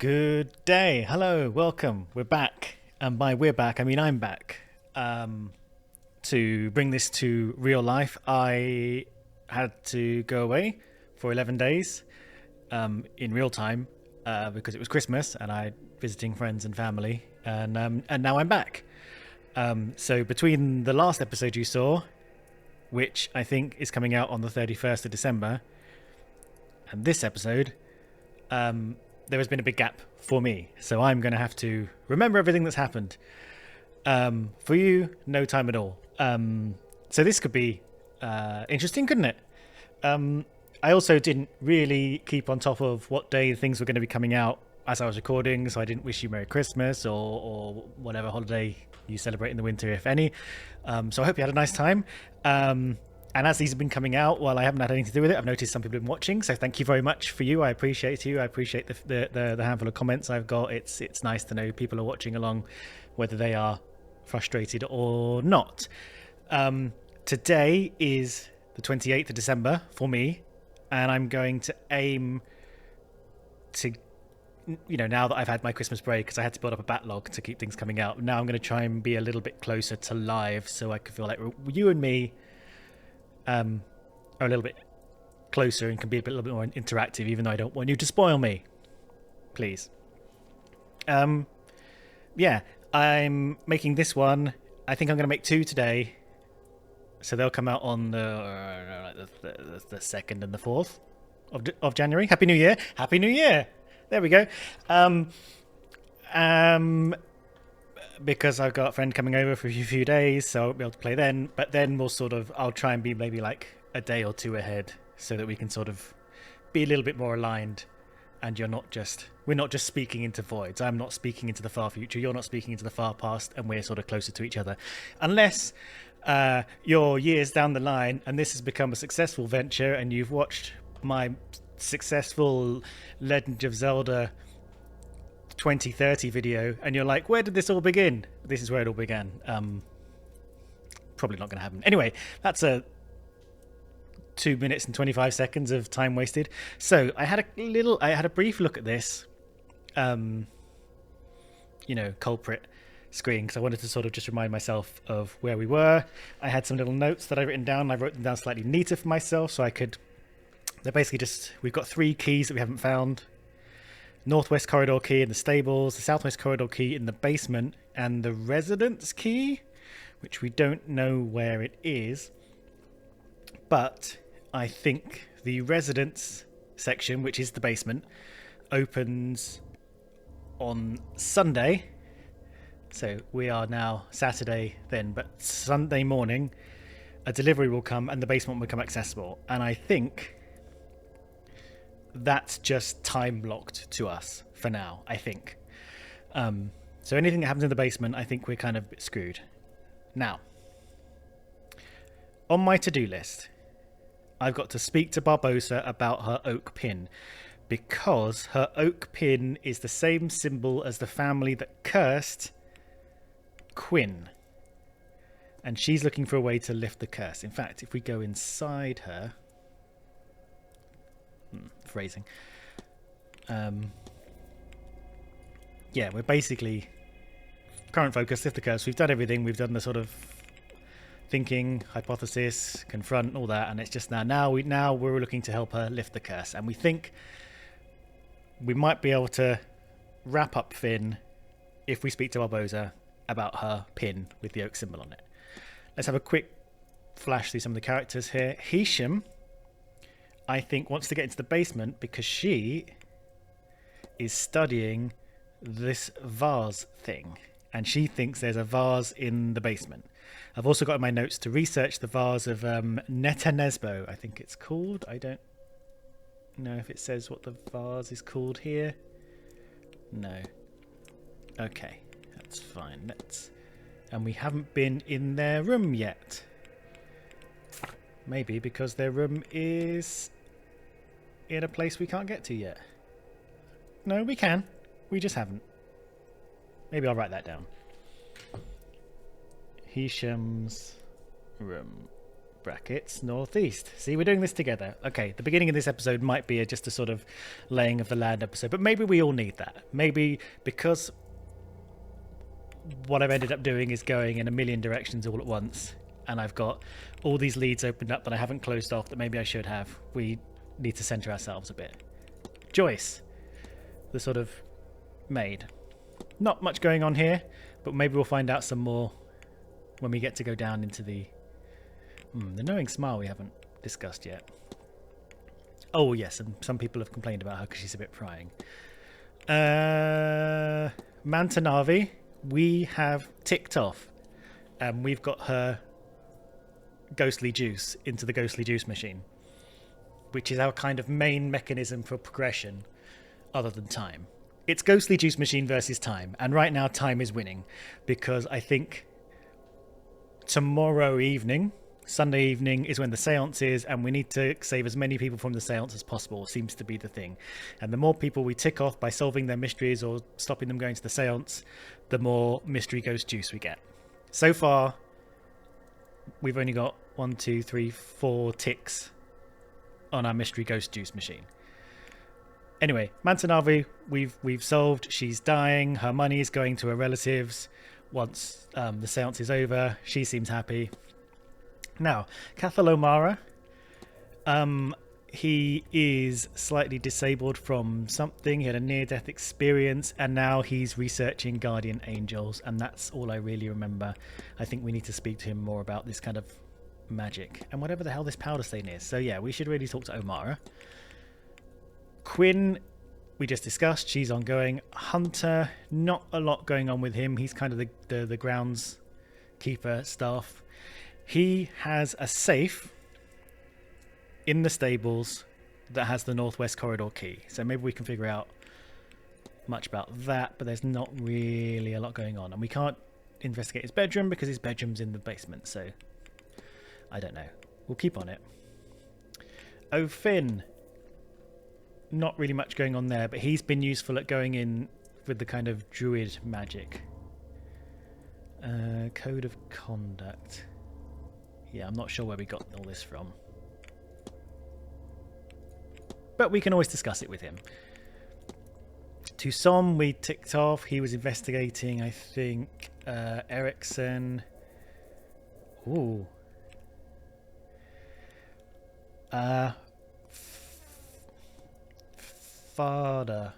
Good day. Hello. Welcome. We're back. And by we're back, I mean I'm back. To bring this to real life, I had to go away for 11 days in real time because it was Christmas and I visiting friends and family. And now I'm back. So between the last episode you saw, which I think is coming out on the 31st of December, and this episode, there has been a big gap for me. So I'm going to have to remember everything that's happened. For you, no time at all. So this could be interesting, couldn't it? I also didn't really keep on top of what day things were going to be coming out as I was recording, so I didn't wish you Merry Christmas or whatever holiday you celebrate in the winter, if any. So I hope you had a nice time. And as these have been coming out, while I haven't had anything to do with it, I've noticed some people have been watching. So thank you very much for you. I appreciate you. I appreciate the handful of comments I've got. It's nice to know people are watching along, whether they are frustrated or not. Today is the 28th of December for me, and I'm going to aim to, now that I've had my Christmas break, because I had to build up a backlog to keep things coming out. Now I'm going to try and be a little bit closer to live, so I can feel like you and me are a little bit closer and can be a little bit more interactive, even though I don't want you to spoil me, please. Yeah, I'm making this one. I think I'm going to make two today, so they'll come out on the 2nd and the 4th of January. Happy New Year! Happy New Year! There we go. Because I've got a friend coming over for a few days, so I won't be able to play then. But then I'll try and be maybe like a day or two ahead, so that we can sort of be a little bit more aligned. And we're not just speaking into voids. I'm not speaking into the far future. You're not speaking into the far past, and we're sort of closer to each other. Unless you're years down the line and this has become a successful venture, and you've watched my successful Legend of Zelda 2030 video and you're like, where did this all begin? This is where it all began. Probably not going to happen. Anyway, that's a 2 minutes and 25 seconds of time wasted. So I had a brief look at this culprit screen, because I wanted to sort of just remind myself of where we were. I had some little notes that I've written down. I wrote them down slightly neater for myself, so they're basically just, we've got 3 keys that we haven't found: northwest corridor key in the stables, the southwest corridor key in the basement, and the residence key, which we don't know where it is. But I think the residence section, which is the basement, opens on Sunday. So we are now Saturday then, but Sunday morning a delivery will come and the basement will become accessible. And I think that's just time blocked to us for now, I think. So anything that happens in the basement, I think we're kind of screwed. Now, on my to-do list, I've got to speak to Barbosa about her oak pin, because her oak pin is the same symbol as the family that cursed Quinn. And she's looking for a way to lift the curse. In fact, if we go inside her... phrasing. Yeah, we're basically current focus, lift the curse. We've done everything. We've done the sort of thinking, hypothesis, confront, all that, and it's just now we're looking to help her lift the curse. And we think we might be able to wrap up Finn if we speak to Barbosa about her pin with the oak symbol on it. Let's have a quick flash through some of the characters here. Hisham, I think, wants to get into the basement because she is studying this vase thing, and she thinks there's a vase in the basement. I've also got in my notes to research the vase of Netanesbo, I think it's called. I don't know if it says what the vase is called here. No. Okay, that's fine. And we haven't been in their room yet. Maybe because their room is in a place we can't get to yet. No, we can. We just haven't. Maybe I'll write that down. Hisham's room. brackets northeast. See, we're doing this together. Okay, the beginning of this episode might be just a sort of laying of the land episode, but maybe we all need that. Maybe because what I've ended up doing is going in a million directions all at once, and I've got all these leads opened up that I haven't closed off that maybe I should have. We need to center ourselves a bit. Joyce, the sort of maid. Not much going on here, but maybe we'll find out some more when we get to go down into the knowing smile we haven't discussed yet. Oh yes, and some people have complained about her because she's a bit prying. Mantanavi, we have ticked off, and we've got her ghostly juice into the ghostly juice machine, which is our kind of main mechanism for progression other than time. It's ghostly juice machine versus time, and right now time is winning because I think tomorrow evening, Sunday evening, is when the seance is, and we need to save as many people from the seance as possible, seems to be the thing. And the more people we tick off by solving their mysteries or stopping them going to the seance, the more mystery ghost juice we get. So far, we've only got 1, 2, 3, 4 ticks on our mystery ghost juice machine. Anyway, Mantanavi, we've solved. She's dying. Her money is going to her relatives once the seance is over. She seems happy. Now, Cathal O'Mara, he is slightly disabled from something. He had a near-death experience, and now he's researching guardian angels, and that's all I really remember. I think we need to speak to him more about this kind of magic and whatever the hell this powder stain is. So yeah, we should really talk to O'Mara. Quinn, we just discussed. She's ongoing. Hunter, not a lot going on with him. He's kind of the grounds keeper staff. He has a safe in the stables that has the northwest corridor key. So maybe we can figure out much about that, but there's not really a lot going on. And we can't investigate his bedroom because his bedroom's in the basement. So I don't know. We'll keep on it. O'Finn, not really much going on there, but he's been useful at going in with the kind of druid magic. Code of conduct. Yeah, I'm not sure where we got all this from. But we can always discuss it with him. Tucson, we ticked off. He was investigating, I think, Ericsson. Ooh. Farda,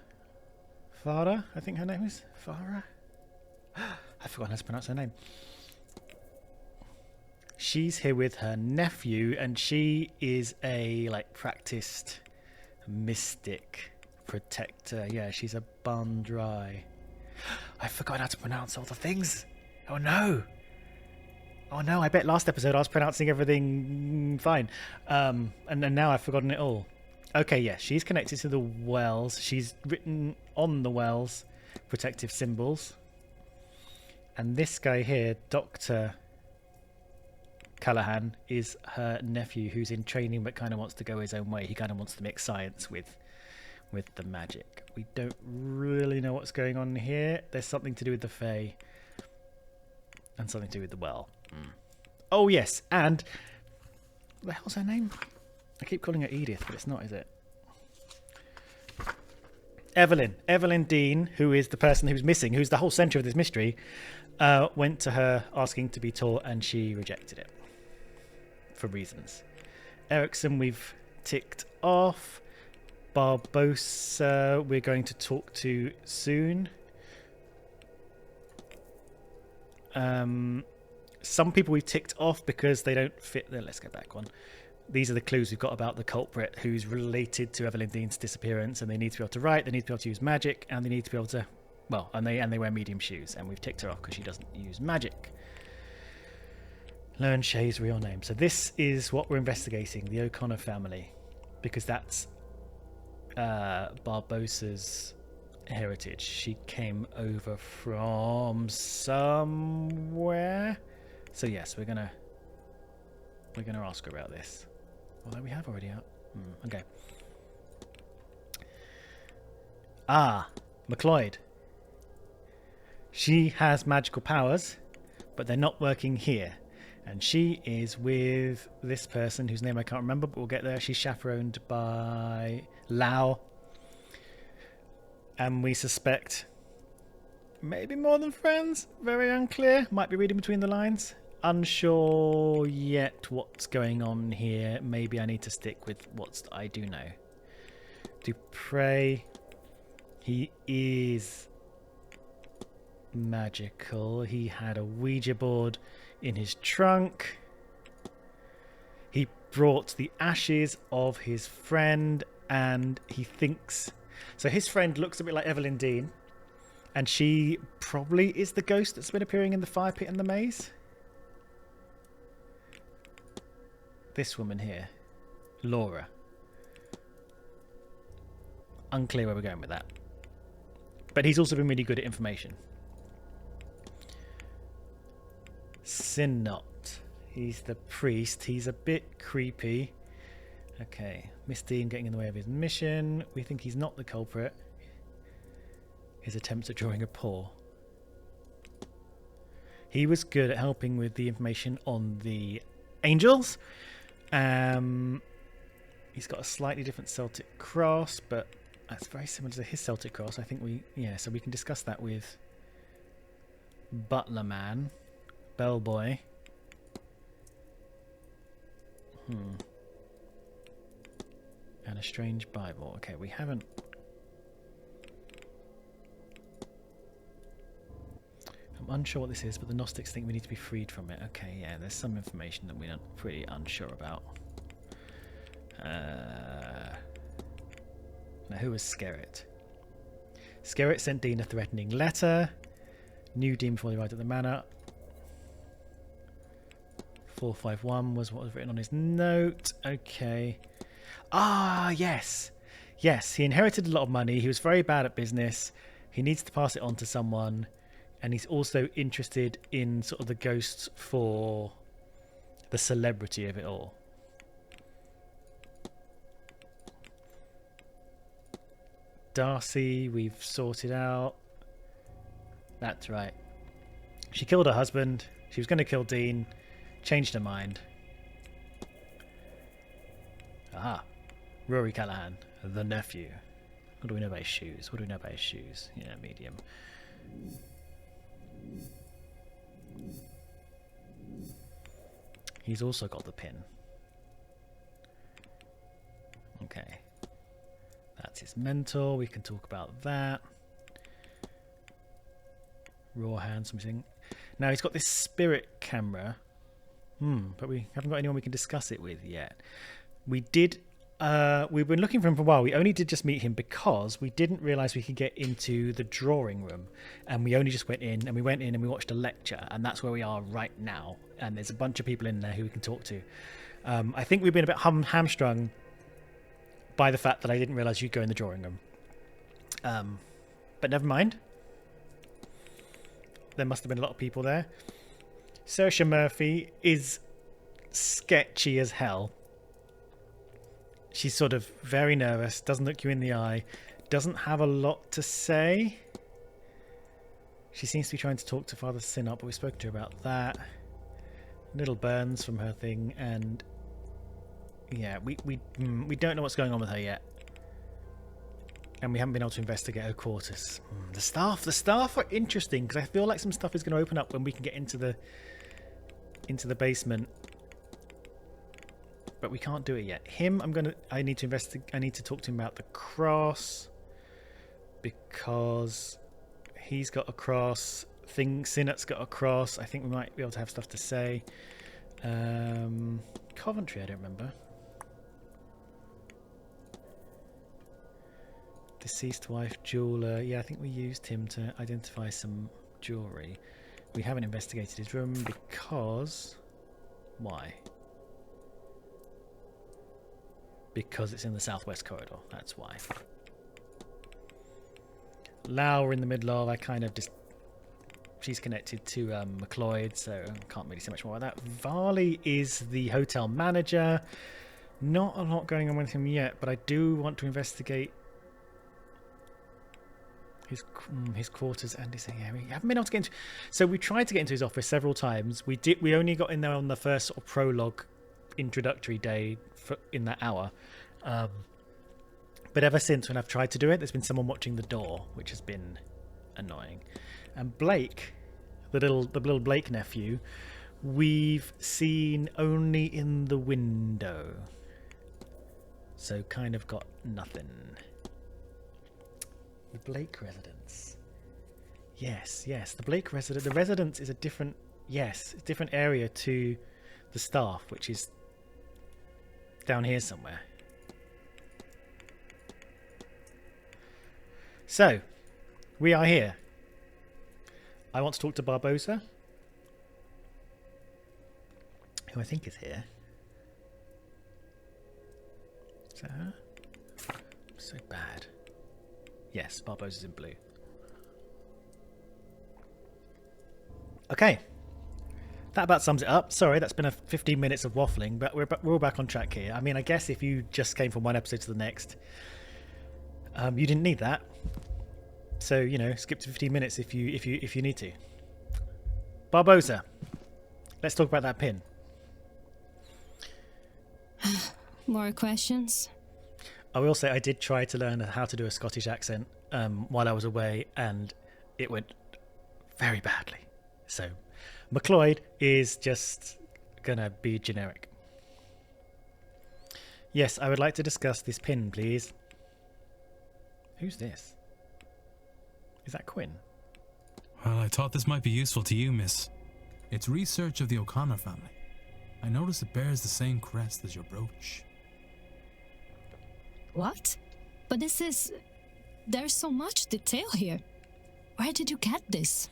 I think her name is Farah. I've forgotten how to pronounce her name. She's here with her nephew, and she is a practiced mystic protector. Yeah, she's a Bandrai. I forgot how to pronounce all the things. Oh no, I bet last episode I was pronouncing everything fine, and now I've forgotten it all. Okay, yes, she's connected to the wells. She's written on the wells protective symbols. And this guy here, Dr. Callahan, is her nephew who's in training but kind of wants to go his own way. He kind of wants to mix science with the magic. We don't really know what's going on here. There's something to do with the Fae and something to do with the well. Oh, yes, and what the hell's her name? I keep calling her Edith, but it's not, is it? Evelyn Dean, who is the person who's missing, who's the whole centre of this mystery, went to her asking to be taught, and she rejected it for reasons. Ericsson, we've ticked off. Barbosa, we're going to talk to soon. Some people we've ticked off because they don't fit. Let's go back one. These are the clues we've got about the culprit who's related to Evelyn Dean's disappearance, and they need to be able to write, they need to be able to use magic, and they need to be able to, well, and they wear medium shoes, and we've ticked her off because she doesn't use magic. Learn Shay's real name. So this is what we're investigating, the O'Connor family, because that's Barbosa's heritage. She came over from somewhere. So yes, we're gonna ask her about this. Although we have already out. Okay. McLeod. She has magical powers, but they're not working here. And she is with this person whose name I can't remember, but we'll get there. She's chaperoned by Lau. And we suspect maybe more than friends. Very unclear. Might be reading between the lines. Unsure yet what's going on here. Maybe I need to stick with what I do know. Dupre. He is magical. He had a Ouija board in his trunk. He brought the ashes of his friend, and he thinks... So his friend looks a bit like Evelyn Dean, and she probably is the ghost that's been appearing in the fire pit and the maze. This woman here, Laura. Unclear where we're going with that. But he's also been really good at information. Sinnot. He's the priest. He's a bit creepy. Okay. Miss Dean getting in the way of his mission. We think he's not the culprit. His attempts at drawing a paw. He was good at helping with the information on the angels. He's got a slightly different Celtic cross, but that's very similar to his Celtic cross. I think so we can discuss that with Butler Man, Bellboy. And a strange Bible. Okay, we haven't. I'm unsure what this is, but the Gnostics think we need to be freed from it. Okay, yeah, there's some information that we're pretty unsure about. Now, who was Skerritt? Skerritt sent Dean a threatening letter. Knew Dean before they arrived at the manor. 451 was what was written on his note. Okay. Ah, yes. Yes, he inherited a lot of money. He was very bad at business. He needs to pass it on to someone. And he's also interested in sort of the ghosts for the celebrity of it all. Darcy, we've sorted out. That's right. She killed her husband. She was going to kill Dean. Changed her mind. Aha. Rory Callahan, the nephew. What do we know about his shoes? What do we know about his shoes? Yeah, medium. He's also got the pin. Okay. That's his mentor. We can talk about that. Raw hand, something. Now he's got this spirit camera. But we haven't got anyone we can discuss it with yet. We did... we've been looking for him for a while. We only did just meet him because we didn't realise we could get into the drawing room. And we only just went in, and we went in and we watched a lecture. And that's where we are right now. And there's a bunch of people in there who we can talk to. I think we've been a bit hamstrung by the fact that I didn't realise you'd go in the drawing room. But never mind. There must have been a lot of people there. Saoirse Murphy is sketchy as hell. She's sort of very nervous, doesn't look you in the eye, doesn't have a lot to say. She seems to be trying to talk to Father Sinnot, but we've spoken to her about that. Little burns from her thing, and yeah, we don't know what's going on with her yet. And we haven't been able to investigate her quarters. The staff are interesting, because I feel like some stuff is going to open up when we can get into the basement. But we can't do it yet. I need to investigate. I need to talk to him about the cross, because he's got a cross. Sinnot's got a cross. I think we might be able to have stuff to say. Coventry, I don't remember. Deceased wife, jeweler. Yeah, I think we used him to identify some jewellery. We haven't investigated his room because... Why? Because it's in the southwest corridor. That's why. Lau we're in the middle of. I kind of just... She's connected to McLeod, so I can't really say much more about that. Varley is the hotel manager. Not a lot going on with him yet, but I do want to investigate his quarters and his area. We haven't been able to get into. So we tried to get into his office several times. We only got in there on the first sort of prologue, introductory day in that hour. But ever since, when I've tried to do it, there's been someone watching the door, which has been annoying. And Blake, the little Blake nephew, we've seen only in the window. So kind of got nothing. The Blake residence. Yes. The Blake residence. The residence is a different area to the staff, which is down here somewhere. So, we are here. I want to talk to Barbosa, who I think is here. Is that her? So bad. Yes, Barbosa's in blue. Okay. That about sums it up. Sorry, that's been 15 minutes of waffling, but we're all back on track here. I mean, I guess if you just came from one episode to the next, you didn't need that. So, you know, skip to 15 minutes if you need to. Barbosa, let's talk about that pin. More questions? I will say I did try to learn how to do a Scottish accent while I was away, and it went very badly. So, McLeod is just gonna be generic. Yes, I would like to discuss this pin, please. Who's this? Is that Quinn? Well, I thought this might be useful to you, miss. It's research of the O'Connor family. I notice it bears the same crest as your brooch. What? But there's so much detail here. Where did you get this?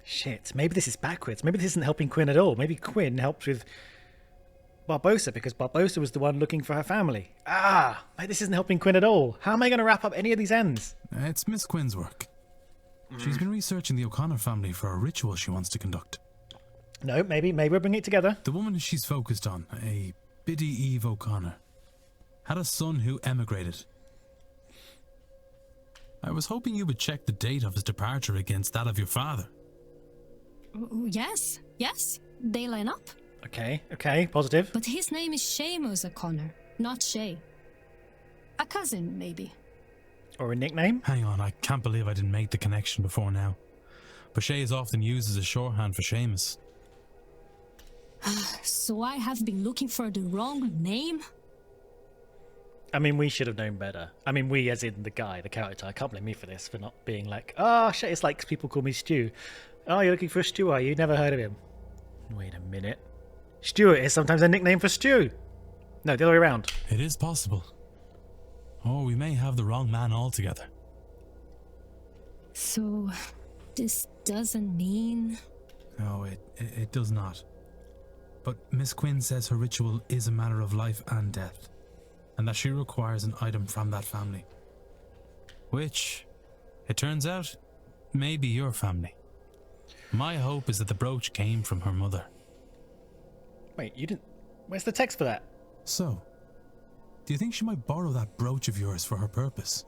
Shit, maybe this is backwards. Maybe this isn't helping Quinn at all. Maybe Quinn helped with Barbosa because Barbosa was the one looking for her family. Maybe this isn't helping Quinn at all. How am I going to wrap up any of these ends? It's Miss Quinn's work. She's been researching the O'Connor family for a ritual she wants to conduct. No, maybe we'll bring it together. The woman she's focused on, a Biddy Eve O'Connor, had a son who emigrated. I was hoping you would check the date of his departure against that of your father. Yes, they line up. Okay, positive. But his name is Seamus O'Connor, not Shay. A cousin, maybe. Or a nickname? Hang on, I can't believe I didn't make the connection before now. But Shay is often used as a shorthand for Seamus. So I have been looking for the wrong name? I mean, we should have known better. I mean, we as in the guy, the character. I can't blame me for this, for not being like, shit, it's like people call me Stu. Oh, you're looking for a Stu, are you? Never heard of him. Wait a minute. Stuart is sometimes a nickname for Stu. No, the other way around. It is possible. Or we may have the wrong man altogether. So, this doesn't mean... No, it does not. But Miss Quinn says her ritual is a matter of life and death, and that she requires an item from that family. Which, it turns out, may be your family. My hope is that the brooch came from her mother. Wait, you didn't... Where's the text for that? So, do you think she might borrow that brooch of yours for her purpose?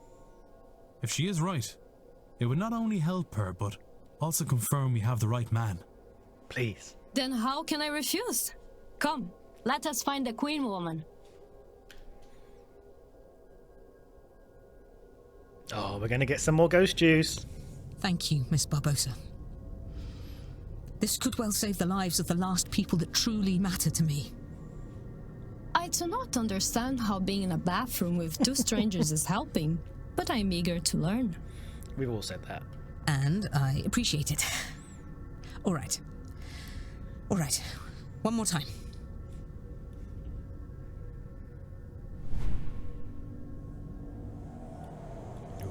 If she is right, it would not only help her, but also confirm we have the right man. Please. Then how can I refuse? Come, let us find the Queen woman. Oh, we're going to get some more ghost juice. Thank you, Miss Barbosa. This could well save the lives of the last people that truly matter to me. I do not understand how being in a bathroom with two strangers is helping, but I'm eager to learn. We've all said that. And I appreciate it. All right. One more time.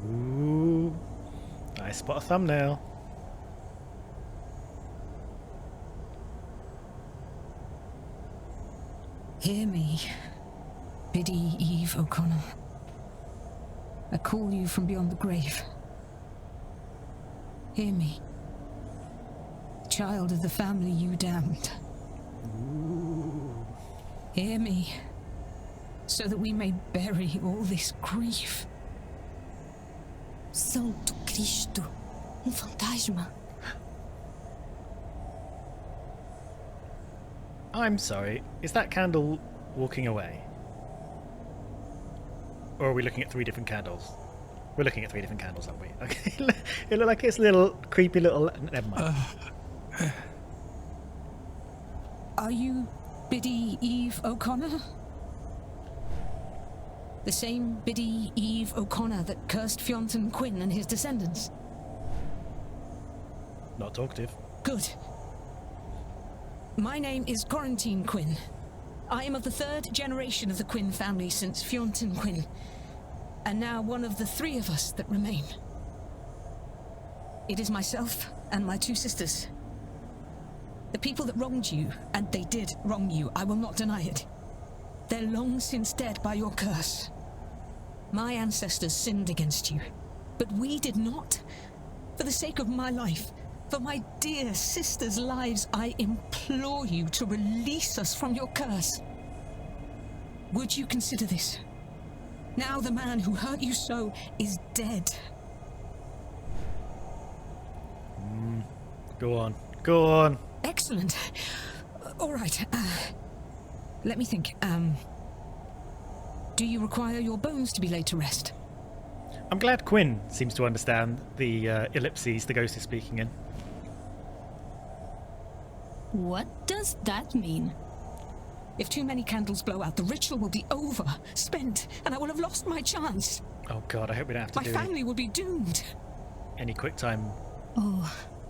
Ooh. I spot a thumbnail. Hear me, Biddy Eve O'Connor. I call you from beyond the grave. Hear me, child of the family you damned. Hear me, so that we may bury all this grief. Santo Cristo! Fantasma! I'm sorry, is that candle walking away? Or are we looking at 3 different candles? We're looking at 3 different candles, aren't we? Okay, it looks like it's a little creepy little... Never mind. Are you Biddy Eve O'Connor? The same Biddy Eve O'Connor that cursed Fionn Quinn and his descendants? Not talkative. Good. My name is Quarantine Quinn. I am of the 3rd generation of the Quinn family since Fionn Quinn, and now one of the 3 of us that remain. It is myself and my 2 sisters. The people that wronged you, and they did wrong you, I will not deny it. They're long since dead by your curse. My ancestors sinned against you, but we did not. For the sake of my life, for my dear sisters' lives, I implore you to release us from your curse. Would you consider this? Now the man who hurt you so is dead. Go on. Go on. Excellent. All right. Let me think. Do you require your bones to be laid to rest? I'm glad Quinn seems to understand the ellipses the ghost is speaking in. What does that mean? If too many candles blow out, the ritual will be over, spent, and I will have lost my chance. Oh god, I hope we don't have to My do family will be doomed. any quick time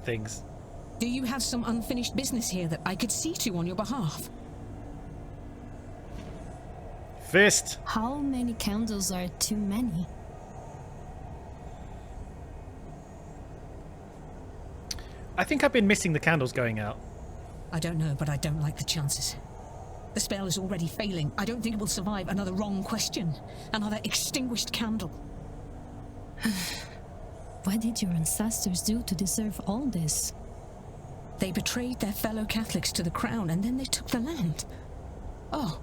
things. Do you have some unfinished business here that I could see to on your behalf? Fist! How many candles are too many? I think I've been missing the candles going out. I don't know, but I don't like the chances. The spell is already failing. I don't think it will survive another wrong question. Another extinguished candle. What did your ancestors do to deserve all this? They betrayed their fellow Catholics to the crown, and then they took the land. Oh,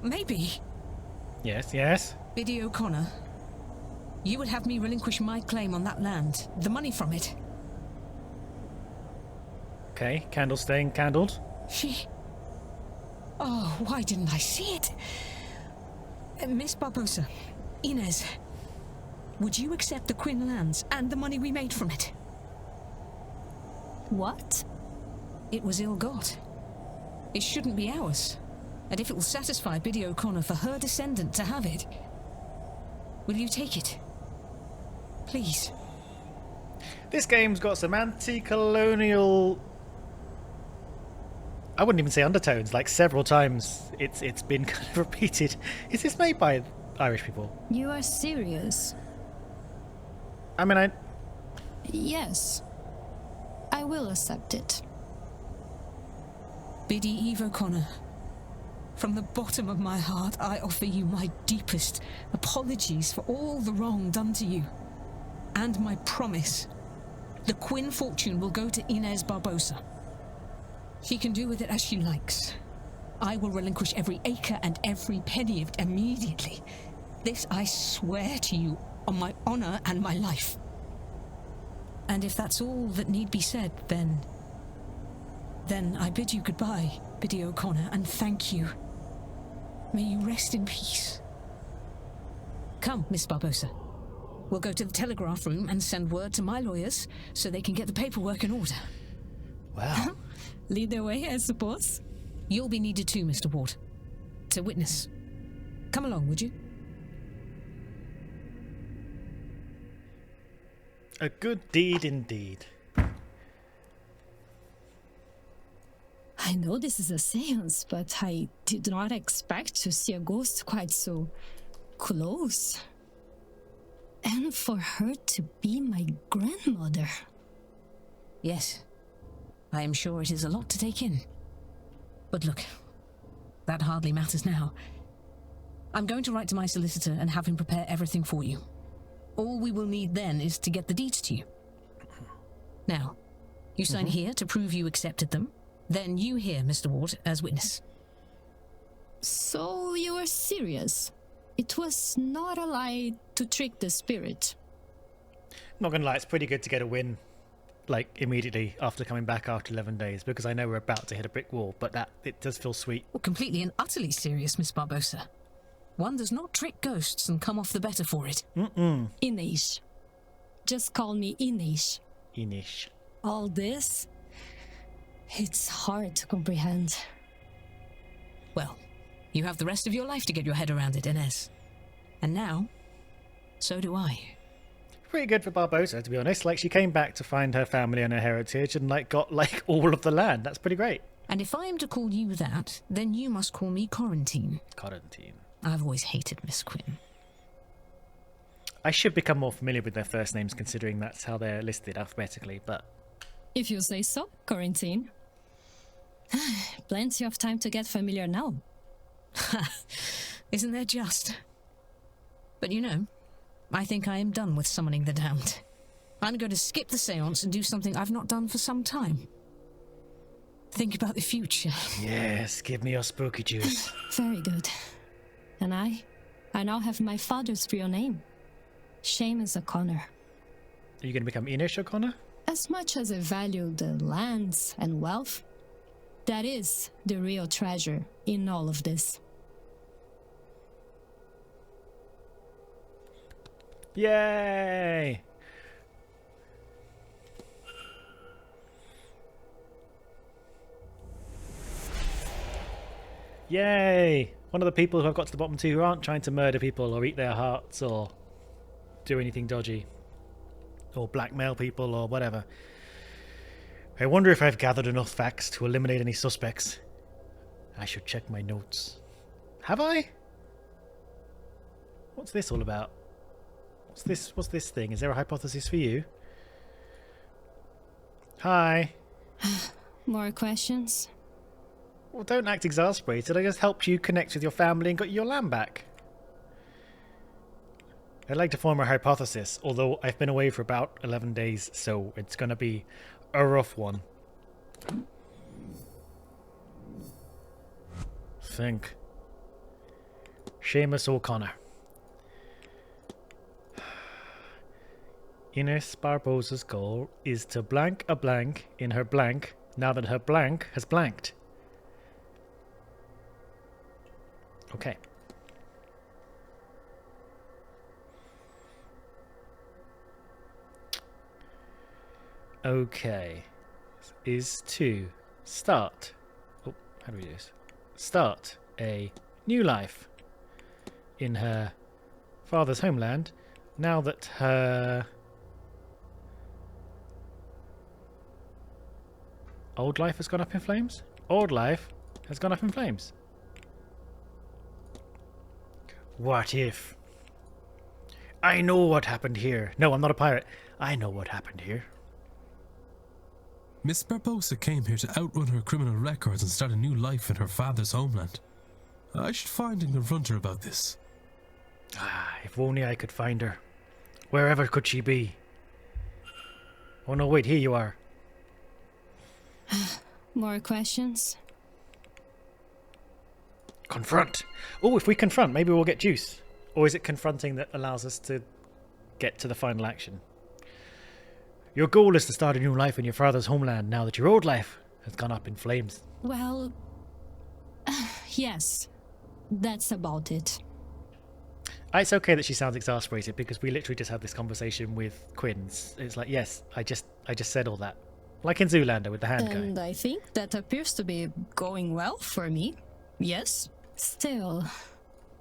maybe. Yes. Biddy O'Connor, you would have me relinquish my claim on that land, the money from it. Okay, candle staying candled. Oh, why didn't I see it? Miss Barbosa, Inez, would you accept the Quinn lands and the money we made from it? What? It was ill-got. It shouldn't be ours. And if it will satisfy Biddy O'Connor for her descendant to have it, will you take it? Please. This game's got some anti-colonial... I wouldn't even say undertones, like several times it's been kind of repeated. Is this made by Irish people? You are serious? I mean, Yes. I will accept it. Biddy Eve O'Connor, from the bottom of my heart, I offer you my deepest apologies for all the wrong done to you. And my promise, the Quinn fortune will go to Inez Barbosa. She can do with it as she likes. I will relinquish every acre and every penny of it immediately. This I swear to you on my honor and my life. And if that's all that need be said, then I bid you goodbye, Biddy O'Connor, and thank you. May you rest in peace. Come, Miss Barbosa. We'll go to the telegraph room and send word to my lawyers so they can get the paperwork in order. wow. Lead the way, I suppose. You'll be needed too, Mr. Ward. To witness. Come along, would you? A good deed indeed. I know this is a seance, but I did not expect to see a ghost quite so close. And for her to be my grandmother. Yes. I am sure it is a lot to take in. But look, that hardly matters now. I'm going to write to my solicitor and have him prepare everything for you. All we will need then is to get the deeds to you. Now, you sign here to prove you accepted them. Then you here, Mr. Ward, as witness. So you are serious? It was not a lie to trick the spirit. Not gonna lie, it's pretty good to get a win, like, immediately after coming back after 11 days, because I know we're about to hit a brick wall, but it does feel sweet. Well, completely and utterly serious, Miss Barbosa. One does not trick ghosts and come off the better for it. Inish. Just call me Inish. Inish. All this, it's hard to comprehend. Well, you have the rest of your life to get your head around it, Inez. And now, so do I. Pretty good for Barbosa, to be honest. Like, she came back to find her family and her heritage and, like, got, like, all of the land. That's pretty great. And if I am to call you that, then you must call me Quarantine. Quarantine. I've always hated Miss Quinn. I should become more familiar with their first names, considering that's how they're listed alphabetically, but... If you say so, Quarantine. Plenty of time to get familiar now. Isn't there just? But you know, I think I am done with summoning the damned. I'm going to skip the seance and do something I've not done for some time. Think about the future. Yes, give me your spooky juice. Very good. And I now have my father's real name. Seamus O'Connor. Are you going to become Inish O'Connor? As much as I value the lands and wealth, that is the real treasure in all of this. Yay! Yay! One of the people who I've got to the bottom to who aren't trying to murder people or eat their hearts or do anything dodgy or blackmail people or whatever. I wonder if I've gathered enough facts to eliminate any suspects. I should check my notes. Have I? What's this all about? What's this thing? Is there a hypothesis for you? Hi. More questions? Well, don't act exasperated. I just helped you connect with your family and got your land back. I'd like to form a hypothesis, although I've been away for about 11 days, so it's going to be a rough one. Think. Seamus O'Connor. Ines Barbosa's goal is to blank a blank in her blank now that her blank has blanked. Okay. Okay. Is to start. Oh, how do we do this? Start a new life in her father's homeland now that her old life has gone up in flames? Old life has gone up in flames. What if? I know what happened here. No, I'm not a pirate. I know what happened here. Miss Barbosa came here to outrun her criminal records and start a new life in her father's homeland. I should find and confront her about this. Ah, if only I could find her. Wherever could she be? Oh no, wait, here you are. More questions? Confront. Oh, if we confront, maybe we'll get juice. Or is it confronting that allows us to get to the final action? Your goal is to start a new life in your father's homeland now that your old life has gone up in flames. Well, yes, that's about it. It's okay that she sounds exasperated because we literally just had this conversation with Quinn. It's like, yes, I just said all that. Like in Zoolander with the hand guy. And I think that appears to be going well for me. Yes? Still,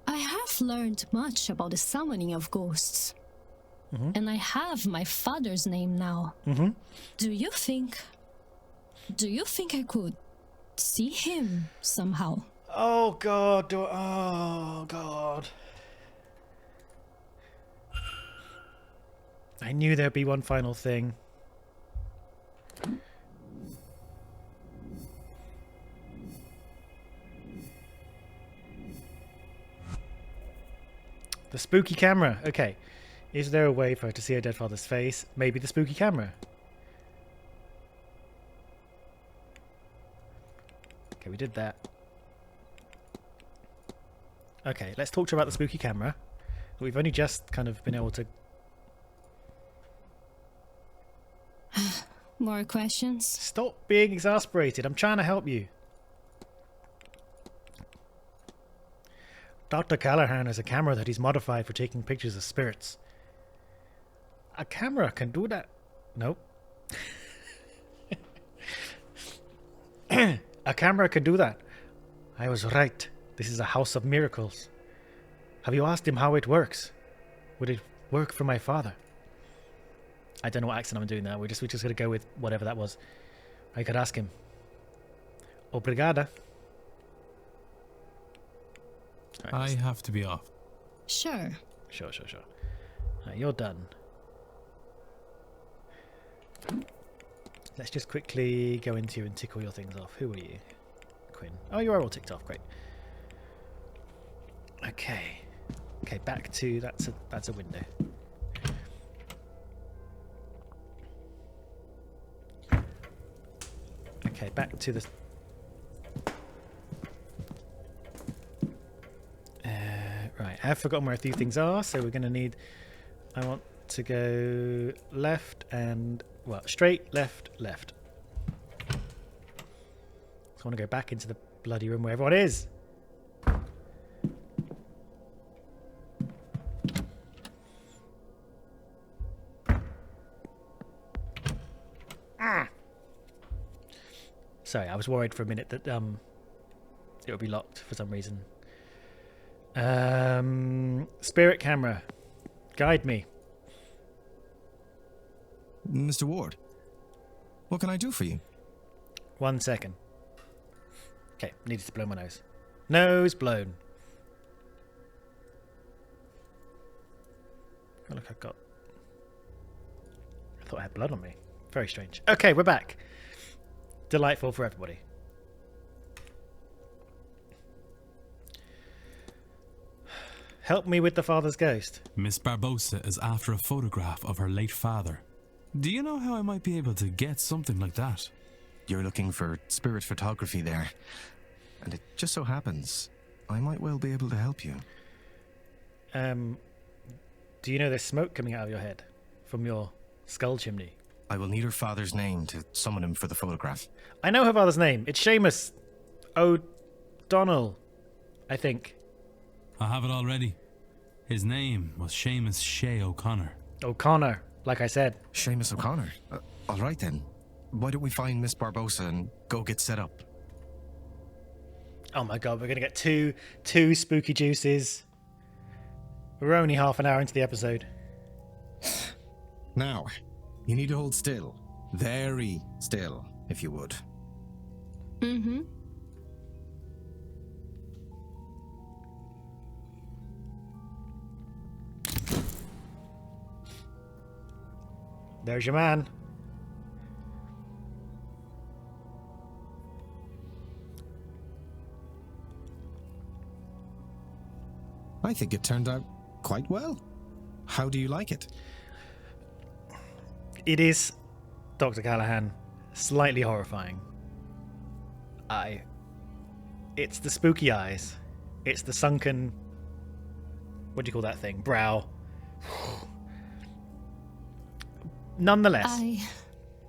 I have learned much about the summoning of ghosts. Mm-hmm. And I have my father's name now. Mm-hmm. Do you think I could see him somehow? Oh God, oh God. I knew there'd be one final thing. The spooky camera. Okay. Is there a way for her to see her dead father's face? Maybe the spooky camera. Okay, we did that. Okay, let's talk to her about the spooky camera. We've only just kind of been able to... More questions? Stop being exasperated. I'm trying to help you. Dr. Callahan has a camera that he's modified for taking pictures of spirits. A camera can do that? Nope. A camera can do that. I was right. This is a house of miracles. Have you asked him how it works? Would it work for my father? I don't know what accent I'm doing now. We're just going to go with whatever that was. I could ask him. Obrigada. I have to be off. Sure. Sure. You're done. Let's just quickly go into you and tick all your things off. Who are you? Quinn. Oh, you are all ticked off. Great. Okay. Okay, back to... That's a window. Okay, back to the... Right, I have forgotten where a few things are, so we're going to need... I want to go left and... Well, straight, left. So I want to go back into the bloody room where everyone is. Sorry, I was worried for a minute that it would be locked for some reason. Spirit camera, guide me. Mr. Ward, what can I do for you? 1 second. Okay, needed to blow my nose. Nose blown. Oh, look, I thought I had blood on me. Very strange. Okay, we're back. Delightful for everybody. Help me with the father's ghost. Miss Barbosa is after a photograph of her late father. Do you know how I might be able to get something like that? You're looking for spirit photography there. And it just so happens, I might well be able to help you. Do you know there's smoke coming out of your head from your skull chimney? I will need her father's name to summon him for the photograph. I know her father's name. It's Seamus O'Donnell, I think. I have it already. His name was Seamus Shea O'Connor. O'Connor, like I said. Seamus O'Connor. All right then. Why don't we find Miss Barbosa and go get set up? Oh my god, we're going to get two spooky juices. We're only half an hour into the episode. Now, you need to hold still. Very still, if you would. Mm-hmm. There's your man. I think it turned out quite well. How do you like it? It is, Dr. Callahan, slightly horrifying. It's the spooky eyes. It's the sunken... What do you call that thing? Brow. Nonetheless.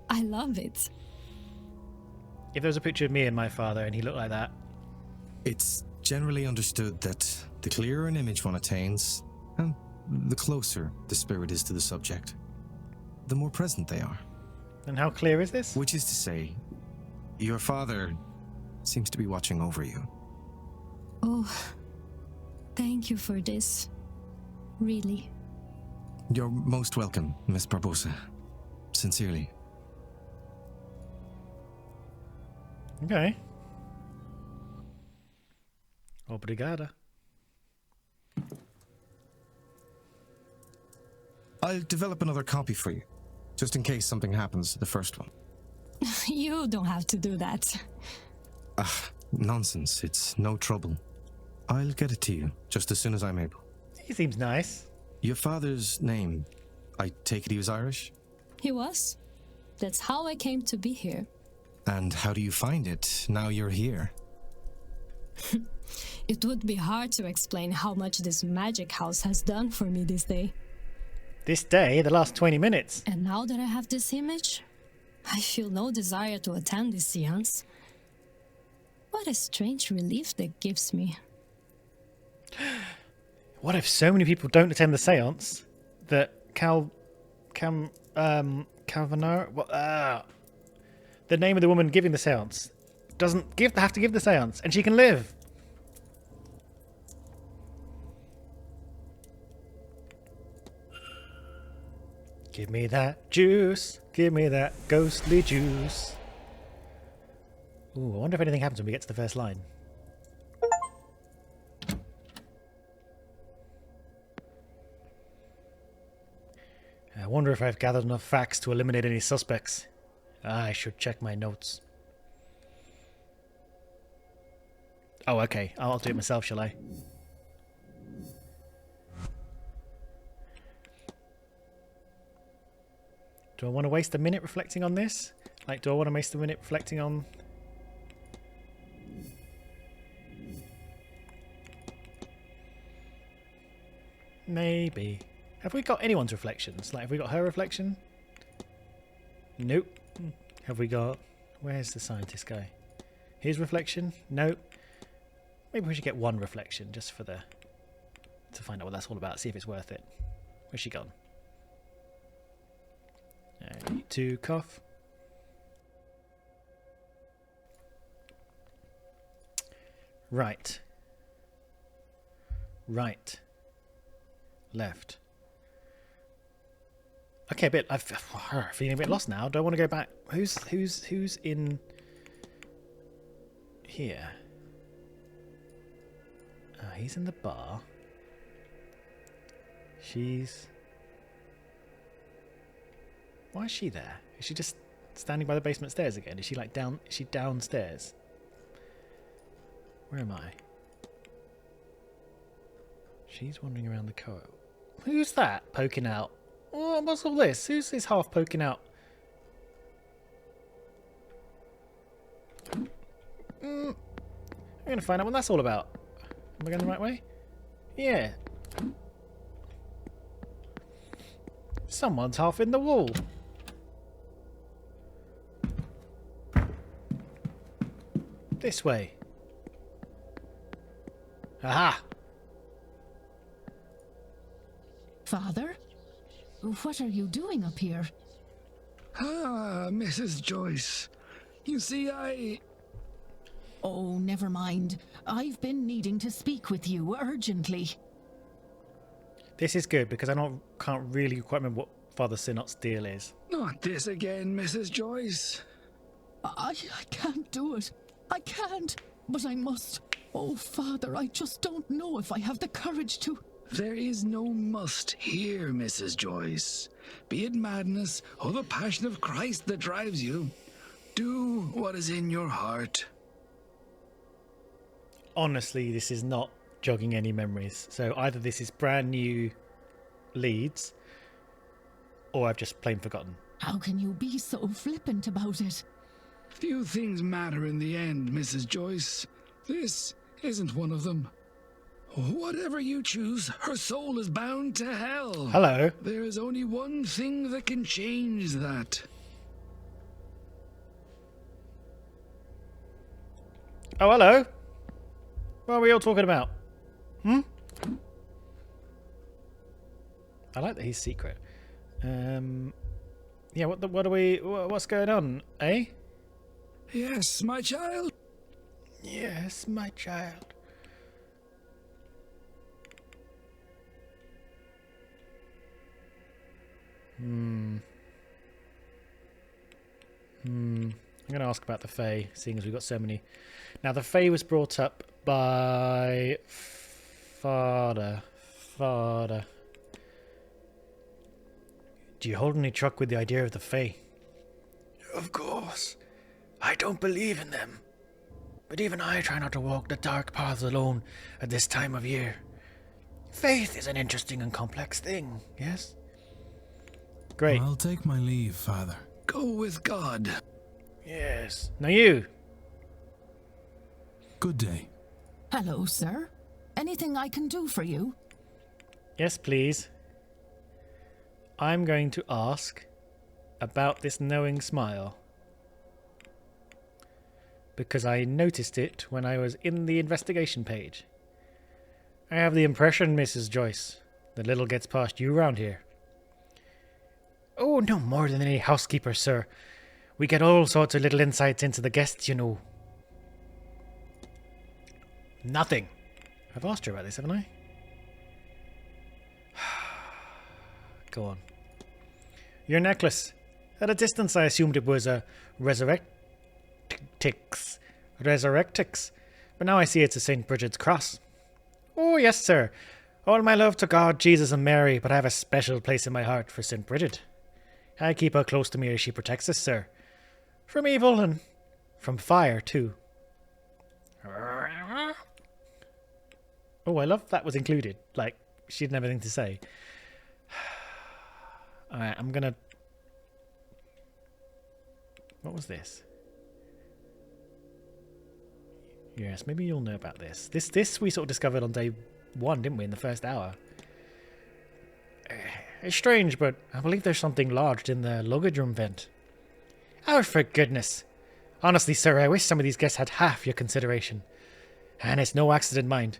I love it. If there was a picture of me and my father and he looked like that... It's generally understood that the clearer an image one attains, and the closer the spirit is to the subject, the more present they are. And how clear is this? Which is to say, your father seems to be watching over you. Oh, thank you for this. Really. You're most welcome, Miss Barbosa. Sincerely. Okay. Obrigada. I'll develop another copy for you, just in case something happens to the first one. You don't have to do that. Nonsense. It's no trouble. I'll get it to you just as soon as I'm able. He seems nice. Your father's name, I take it he was Irish? He was. That's how I came to be here. And how do you find it now you're here? It would be hard to explain how much this magic house has done for me this day. This day, the last 20 minutes. And now that I have this image, I feel no desire to attend this seance. What a strange relief that gives me. What if so many people don't attend the seance that Calvanar, the name of the woman giving the seance, doesn't have to give the seance, and she can live? Give me that juice. Give me that ghostly juice. Ooh, I wonder if anything happens when we get to the first line. I wonder if I've gathered enough facts to eliminate any suspects. I should check my notes. Oh, okay. I'll do it myself, shall I? Do I want to waste a minute reflecting on this? Like, do I want to waste a minute reflecting on... Maybe. Have we got anyone's reflections? Like, have we got her reflection? Nope. Have we got... Where's the scientist guy? His reflection? Nope. Maybe we should get one reflection just for the... to find out what that's all about. See if it's worth it. Where's she gone? To cough. Right. Right. Left. Okay, I'm feeling a bit lost now. Do I want to go back? Who's in here? He's in the bar. She's... Why is she there? Is she just standing by the basement stairs again? Is she like down? Is she downstairs? Where am I? She's wandering around the co-op. Who's that poking out? Oh, what's all this? Who's this half poking out? I'm going to find out what that's all about. Am I going the right way? Yeah. Someone's half in the wall. This way. Aha! Father? What are you doing up here? Ah, Mrs. Joyce. You see, Oh, never mind. I've been needing to speak with you urgently. This is good because can't really quite remember what Father Sinot's deal is. Not this again, Mrs. Joyce. I can't do it. I can't, but I must. Oh, Father, I just don't know if I have the courage to... There is no must here, Mrs. Joyce. Be it madness or the passion of Christ that drives you. Do what is in your heart. Honestly, this is not jogging any memories. So either this is brand new leads, or I've just plain forgotten. How can you be so flippant about it? Few things matter in the end, Mrs. Joyce. This isn't one of them. Whatever you choose, her soul is bound to hell. Hello. There is only one thing that can change that. Oh, hello. What are we all talking about? I like that he's secret. Yeah, what's going on, eh? Yes, my child. Yes, my child. I'm going to ask about the Fae, seeing as we've got so many. Now, the Fae was brought up by Father. Do you hold any truck with the idea of the Fae? Of course. I don't believe in them. But even I try not to walk the dark paths alone at this time of year. Faith is an interesting and complex thing, yes? Great. I'll take my leave, Father. Go with God. Yes. Now you. Good day. Hello, sir. Anything I can do for you? Yes, please. I'm going to ask about this knowing smile. Because I noticed it when I was in the investigation page. I have the impression, Mrs. Joyce, that little gets past you round here. Oh, no more than any housekeeper, sir. We get all sorts of little insights into the guests, you know. Nothing. I've asked her about this, haven't I? Go on. Your necklace. At a distance, I assumed it was a resurrectix. But now I see it's a St. Bridget's cross. Oh, yes, sir. All my love to God, Jesus, and Mary, but I have a special place in my heart for St. Bridget. I keep her close to me as she protects us, sir. From evil and from fire, too. Oh, I love that was included. Like, she didn't have anything to say. Alright, I'm gonna... What was this? Yes, maybe you'll know about this. This we sort of discovered on day 1, didn't we, in the first hour? It's strange, but I believe there's something lodged in the luggage room vent. Oh, for goodness. Honestly, sir, I wish some of these guests had half your consideration. And it's no accident, mind.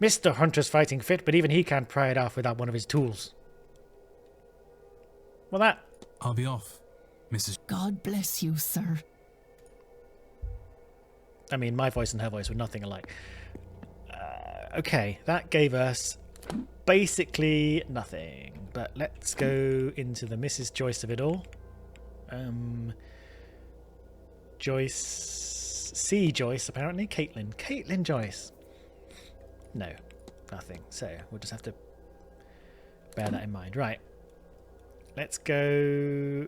Mr. Hunter's fighting fit, but even he can't pry it off without one of his tools. Well, that... I'll be off, Mrs. God bless you, sir. I mean, my voice and her voice were nothing alike. Okay, that gave us basically nothing. But let's go into the Mrs. Joyce of it all. Joyce... C. Joyce, apparently. Caitlin Joyce. No, nothing. So, we'll just have to bear that in mind. Right. Let's go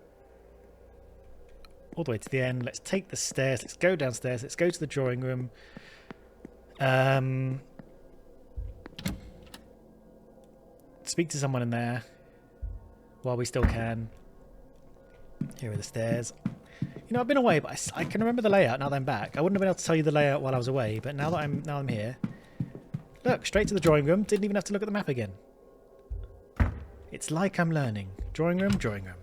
all the way to the end. Let's take the stairs. Let's go downstairs. Let's go to the drawing room. Speak to someone in there while we still can. Here are the stairs. You know, I've been away, but I can remember the layout now that I'm back. I wouldn't have been able to tell you the layout while I was away, but now that I'm here. Look, straight to the drawing room. Didn't even have to look at the map again. It's like I'm learning. Drawing room, drawing room.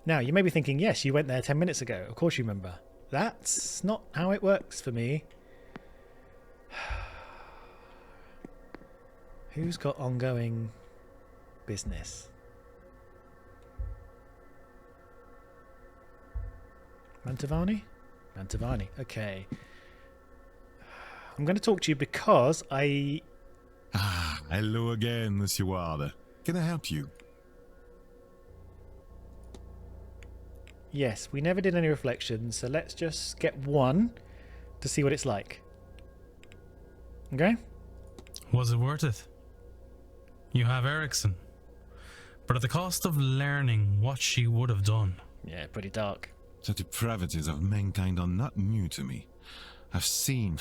Now, you may be thinking, yes, you went there 10 minutes ago. Of course you remember. That's not how it works for me. Who's got ongoing business? Mantovani? Mantovani, okay. I'm going to talk to you because I... Ah, hello again, Monsieur Ward. Can I help you? Yes, we never did any reflections, so let's just get one to see what it's like. Okay? Was it worth it? You have Ericsson. But at the cost of learning what she would have done. Yeah, pretty dark. The depravities of mankind are not new to me. I've seen,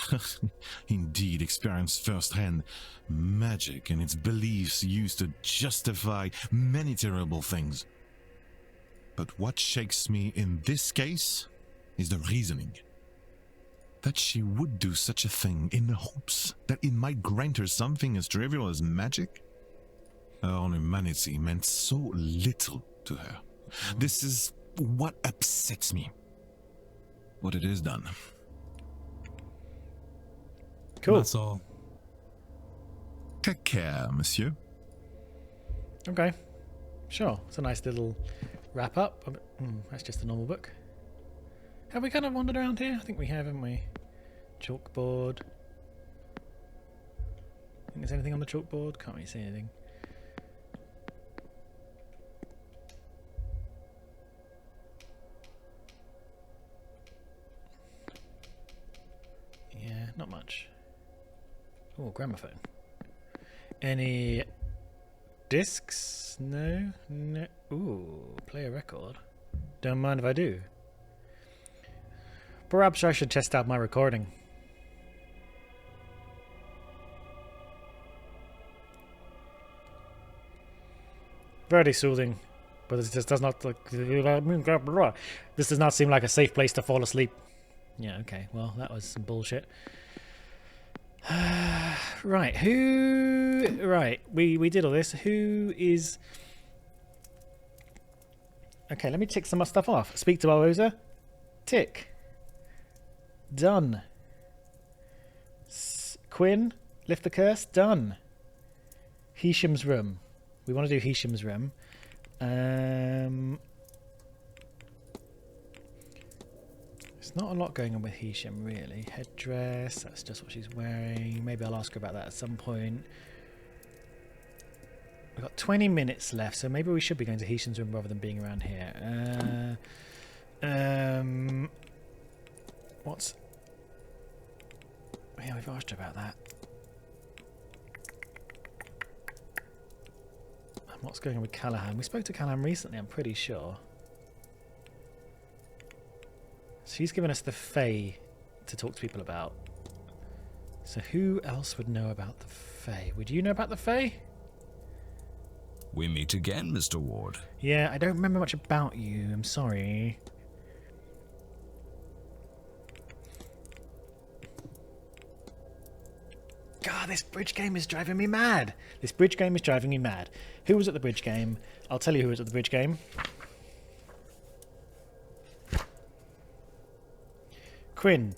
indeed experienced firsthand, magic and its beliefs used to justify many terrible things. But what shakes me in this case is the reasoning. That she would do such a thing in the hopes that it might grant her something as trivial as magic? Her own humanity meant so little to her. This is what upsets me. What it is done. Cool. That's all. Take care, monsieur. Okay. Sure. It's a nice little wrap up. That's just a normal book. Have we kind of wandered around here? I think we have, haven't we? Chalkboard. Think there's anything on the chalkboard? Can't really see anything. Yeah, not much. Oh, gramophone. Any discs? No? No. Ooh, play a record. Don't mind if I do. Perhaps I should test out my recording. Very soothing, but this does not look. This does not seem like a safe place to fall asleep. Yeah, okay. Well, that was some bullshit. Right, who... Right, we did all this. Who is... Okay, let me tick some stuff off. Speak to Barbosa. Tick. Done. Quinn. Lift the curse. Done. Hisham's room. We want to do Hisham's room. There's not a lot going on with Hisham, really. Headdress, that's just what she's wearing. Maybe I'll ask her about that at some point. We've got 20 minutes left, so maybe we should be going to Hisham's room rather than being around here. What's... Yeah, we've asked her about that. And what's going on with Callahan? We spoke to Callahan recently, I'm pretty sure. She's given us the Fae to talk to people about. So who else would know about the Fae? Would you know about the Fae? We meet again, Mr. Ward. Yeah, I don't remember much about you. I'm sorry. God, this bridge game is driving me mad. This bridge game is driving me mad. Who was at the bridge game? I'll tell you who was at the bridge game. Quinn,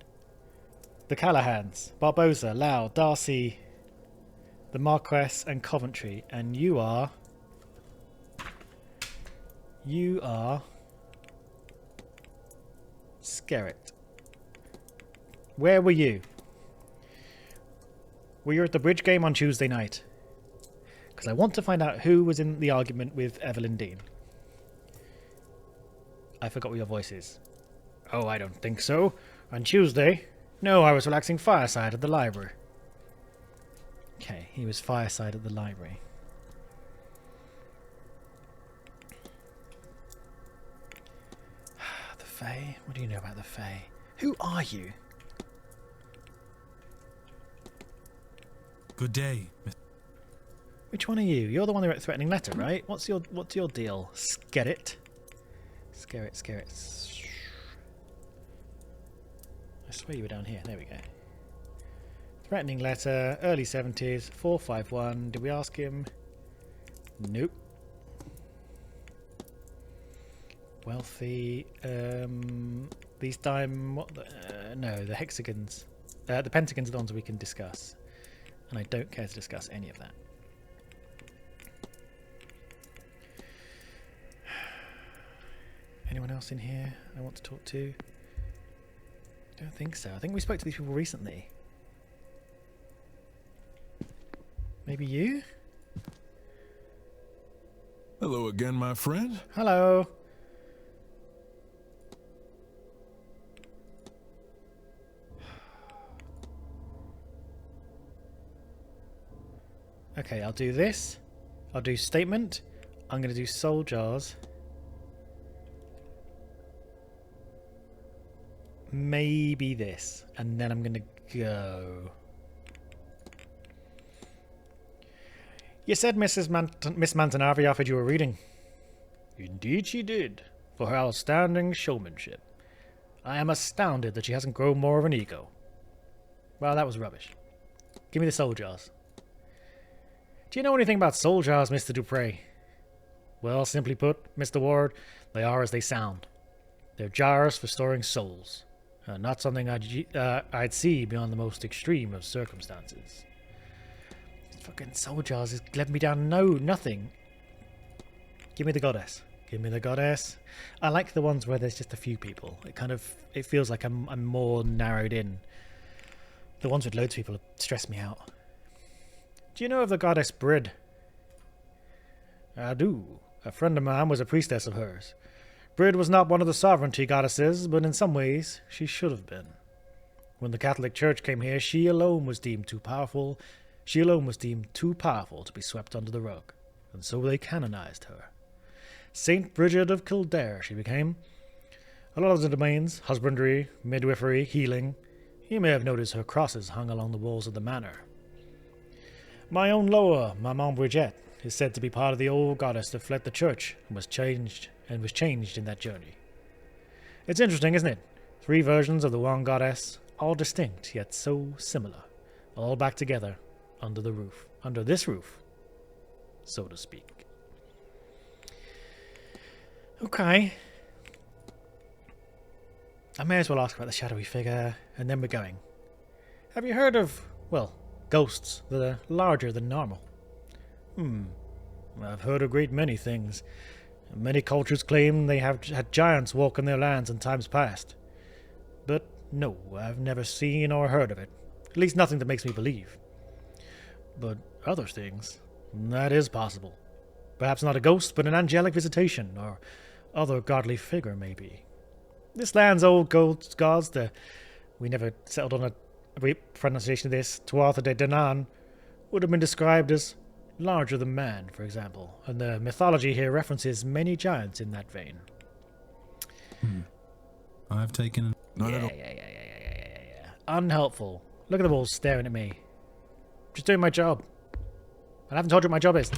the Callahans, Barbosa, Lau, Darcy, the Marquess, and Coventry. And you are... Skerritt. Where were you? Were you at the bridge game on Tuesday night? Because I want to find out who was in the argument with Evelyn Dean. I forgot what your voice is. Oh, I don't think so. On Tuesday? No, I was relaxing fireside at the library. Okay, he was fireside at the library. The Fae? What do you know about the Fae? Who are you? Good day. Which one are you? You're the one who wrote the threatening letter, right? What's your deal? Skerritt. Skerritt. I swear you were down here. There we go. Threatening letter, early 70s, 451. Did we ask him? Nope. Wealthy. These no, the hexagons. The pentagons are the ones we can discuss. And I don't care to discuss any of that. Anyone else in here I want to talk to? I don't think so. I think we spoke to these people recently. Maybe you? Hello again, my friend. Hello. Okay, I'll do this. I'll do statement. I'm going to do soul jars. Maybe this. And then I'm going to go. You said Miss Mantanarvi offered you a reading. Indeed she did, for her outstanding showmanship. I am astounded that she hasn't grown more of an ego. Well, that was rubbish. Give me the soul jars. Do you know anything about soul jars, Mr. Dupre? Well, simply put, Mr. Ward, they are as they sound. They're jars for storing souls. Not something I'd see beyond the most extreme of circumstances. Fucking soul jars has led me down nothing. Give me the goddess. Give me the goddess. I like the ones where there's just a few people. It feels like I'm more narrowed in. The ones with loads of people stress me out. Do you know of the goddess Brid? I do. A friend of mine was a priestess of hers. Brid was not one of the sovereignty goddesses, but in some ways she should have been. When the Catholic Church came here, she alone was deemed too powerful. She alone was deemed too powerful to be swept under the rug, and so they canonized her. Saint Bridget of Kildare she became. A lot of the domains, husbandry, midwifery, healing. You may have noticed her crosses hung along the walls of the manor. My own Loa, Maman Bridget, is said to be part of the old goddess that fled the church and was changed in that journey. It's interesting, isn't it? 3 versions of the one goddess, all distinct yet so similar, all back together under the roof, under this roof, so to speak. Okay. I may as well ask about the shadowy figure, and then we're going. Have you heard of, well, ghosts that are larger than normal? I've heard a great many things. Many cultures claim they have had giants walk in their lands in times past. But no, I've never seen or heard of it. At least nothing that makes me believe. But other things, that is possible. Perhaps not a ghost, but an angelic visitation, or other godly figure, maybe. This land's old gods, we never settled on a pronunciation of this, Tuatha De Danann, would have been described as larger than man, for example, and the mythology here references many giants in that vein. I've taken... Yeah. Unhelpful. Look at them all staring at me. Just doing my job. I haven't told you what my job is.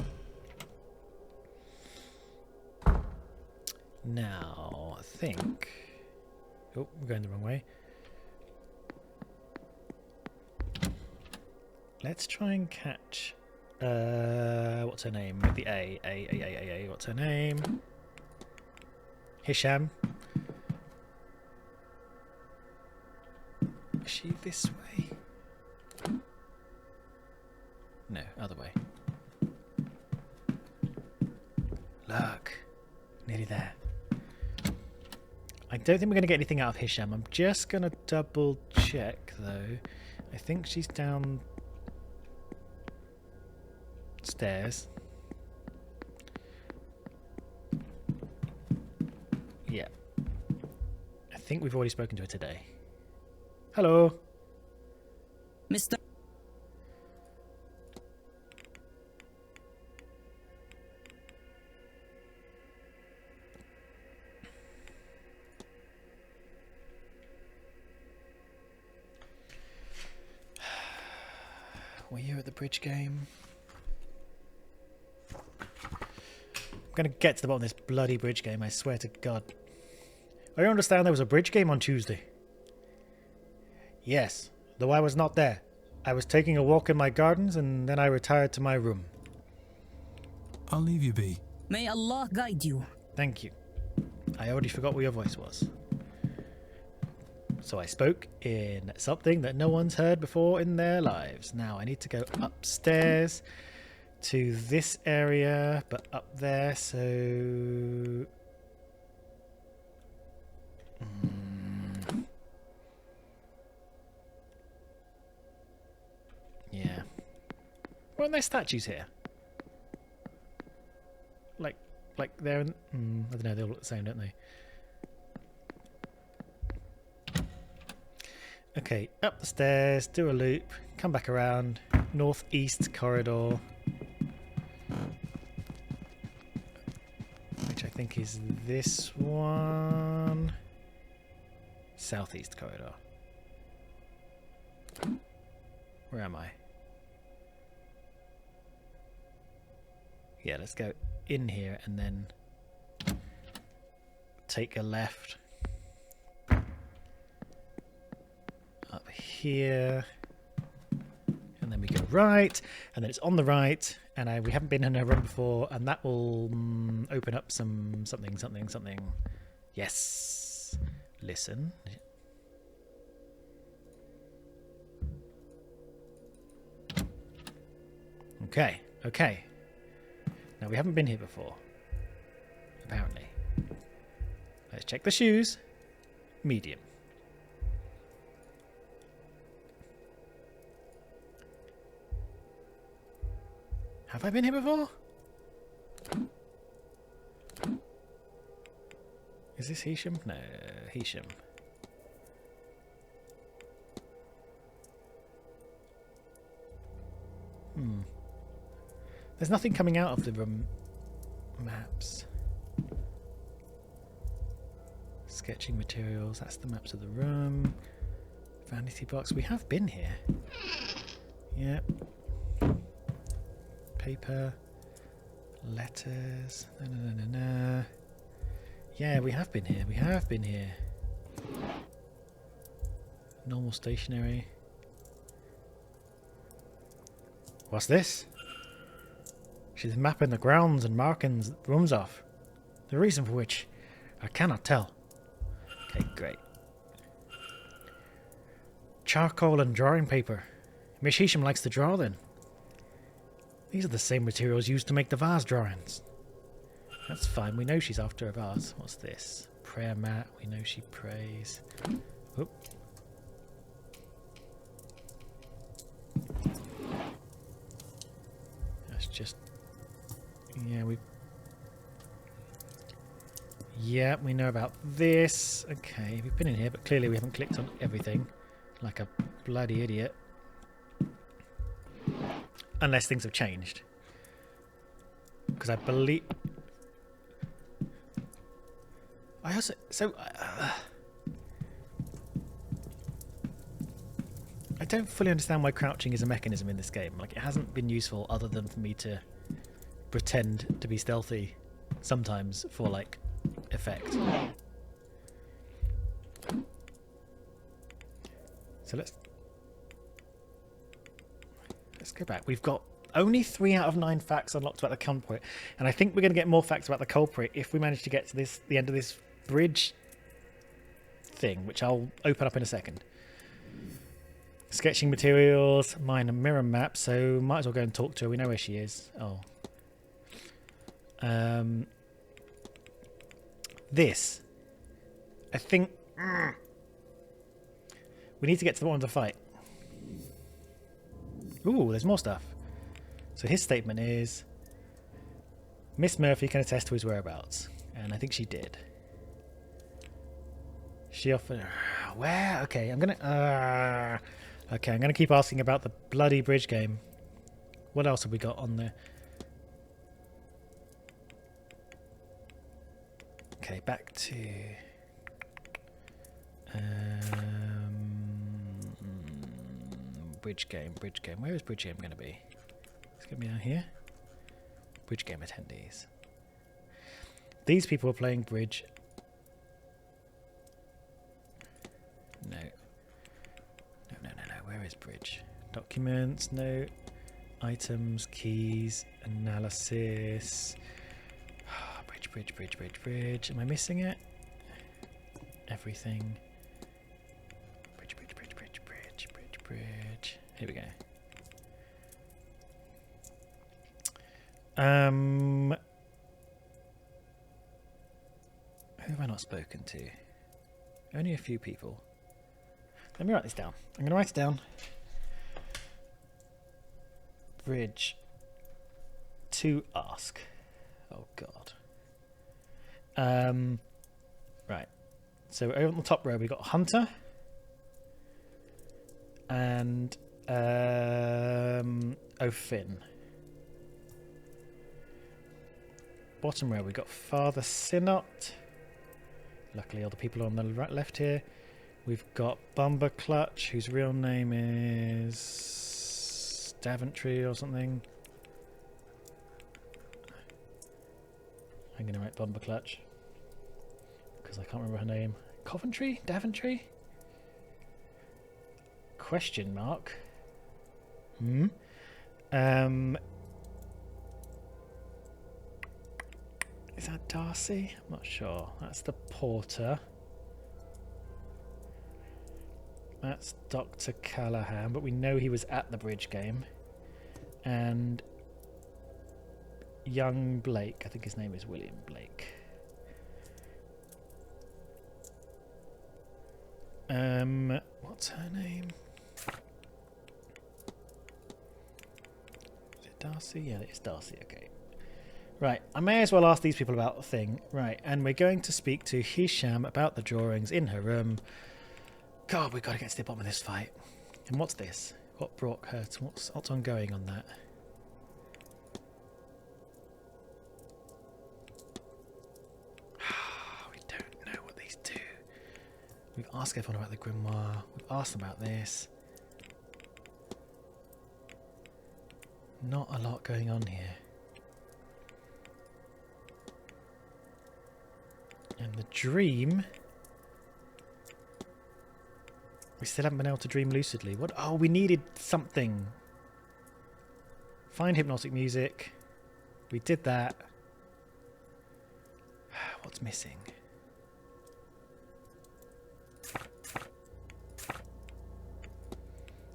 Now, I think... Oh, we're going the wrong way. Let's try and catch... what's her name? With the A. What's her name? Hisham. Is she this way? No, other way. Look. Nearly there. I don't think we're going to get anything out of Hisham. I'm just going to double check, though. I think she's down... stairs. Yeah. I think we've already spoken to her today. Hello. Mr. Were you at the bridge game? I'm going to get to the bottom of this bloody bridge game, I swear to God. I understand there was a bridge game on Tuesday. Yes, though I was not there. I was taking a walk in my gardens and then I retired to my room. I'll leave you be. May Allah guide you. Thank you. I already forgot what your voice was. So I spoke in something that no one's heard before in their lives. Now I need to go upstairs to this area, but up there, so... Yeah. Weren't there statues here? Like they're in... I don't know, they all look the same, don't they? Okay, up the stairs, do a loop, come back around, northeast corridor. Which I think is this one. Southeast corridor. Where am I? Yeah, let's go in here and then take a left. Up here. And then we go right. And then it's on the right. And we haven't been in a room before. And that will open up something. Yes. Listen. Okay. Now we haven't been here before. Apparently. Let's check the shoes. Medium. Have I been here before? Is this Hisham? No, Hisham. There's nothing coming out of the room maps. Sketching materials, that's the maps of the room. Vanity box, we have been here. Yep. Paper. Letters. Yeah, we have been here. Normal stationery. What's this? She's mapping the grounds and marking rooms off. The reason for which I cannot tell. Okay, great. Charcoal and drawing paper. Miss Hisham likes to draw then. These are the same materials used to make the vase drawings. That's fine, we know she's after a vase. What's this? Prayer mat, we know she prays. Oop. That's just... Yeah, we know about this. Okay, we've been in here, but clearly we haven't clicked on everything. Like a bloody idiot. Unless things have changed. Because I believe... I also... So... I don't fully understand why crouching is a mechanism in this game. Like, it hasn't been useful other than for me to pretend to be stealthy sometimes for, like, effect. So let's go back. We've got only 3 out of 9 facts unlocked about the culprit, and I think we're going to get more facts about the culprit if we manage to get to the end of this bridge thing, which I'll open up in a second. Sketching materials, mine a mirror map, so might as well go and talk to her. We know where she is. Oh. This. I think... We need to get to the bottom of the fight. Ooh, there's more stuff. So his statement is... Miss Murphy can attest to his whereabouts. And I think she did. She offered... Where? Okay, I'm gonna... Okay, I'm gonna keep asking about the bloody bridge game. What else have we got on there? Okay, back to... Bridge game. Where is bridge game going to be? It's going to be down here. Bridge game attendees. These people are playing bridge. No. Where is bridge? Documents, no. Items, keys, analysis. Bridge. Am I missing it? Everything. Bridge. Here we go. Who have I not spoken to? Only a few people. Let me write this down. I'm going to write it down. Bridge. To ask. Oh God. Right. So over on the top row we got Hunter. And O'Finn. Bottom row we got Father Sinnott. Luckily all the people on the right left here. We've got Bumber Clutch, whose real name is Daventry or something. I'm going to write Bumber Clutch because I can't remember her name. Coventry? Daventry? Question mark. Is that Darcy? I'm not sure. That's the porter. That's Dr. Callahan, but we know he was at the bridge game. And young Blake, I think his name is William Blake. What's her name? Is it Darcy? Yeah, it's Darcy, okay. Right, I may as well ask these people about the thing. Right, and we're going to speak to Hisham about the drawings in her room. God, we've got to get to the bottom of this fight. And what's this? What brought her to... What's ongoing on that? We don't know what these do. We've asked everyone about the grimoire. We've asked them about this. Not a lot going on here. And the dream... We still haven't been able to dream lucidly. What? Oh, we needed something. Find hypnotic music. We did that. What's missing?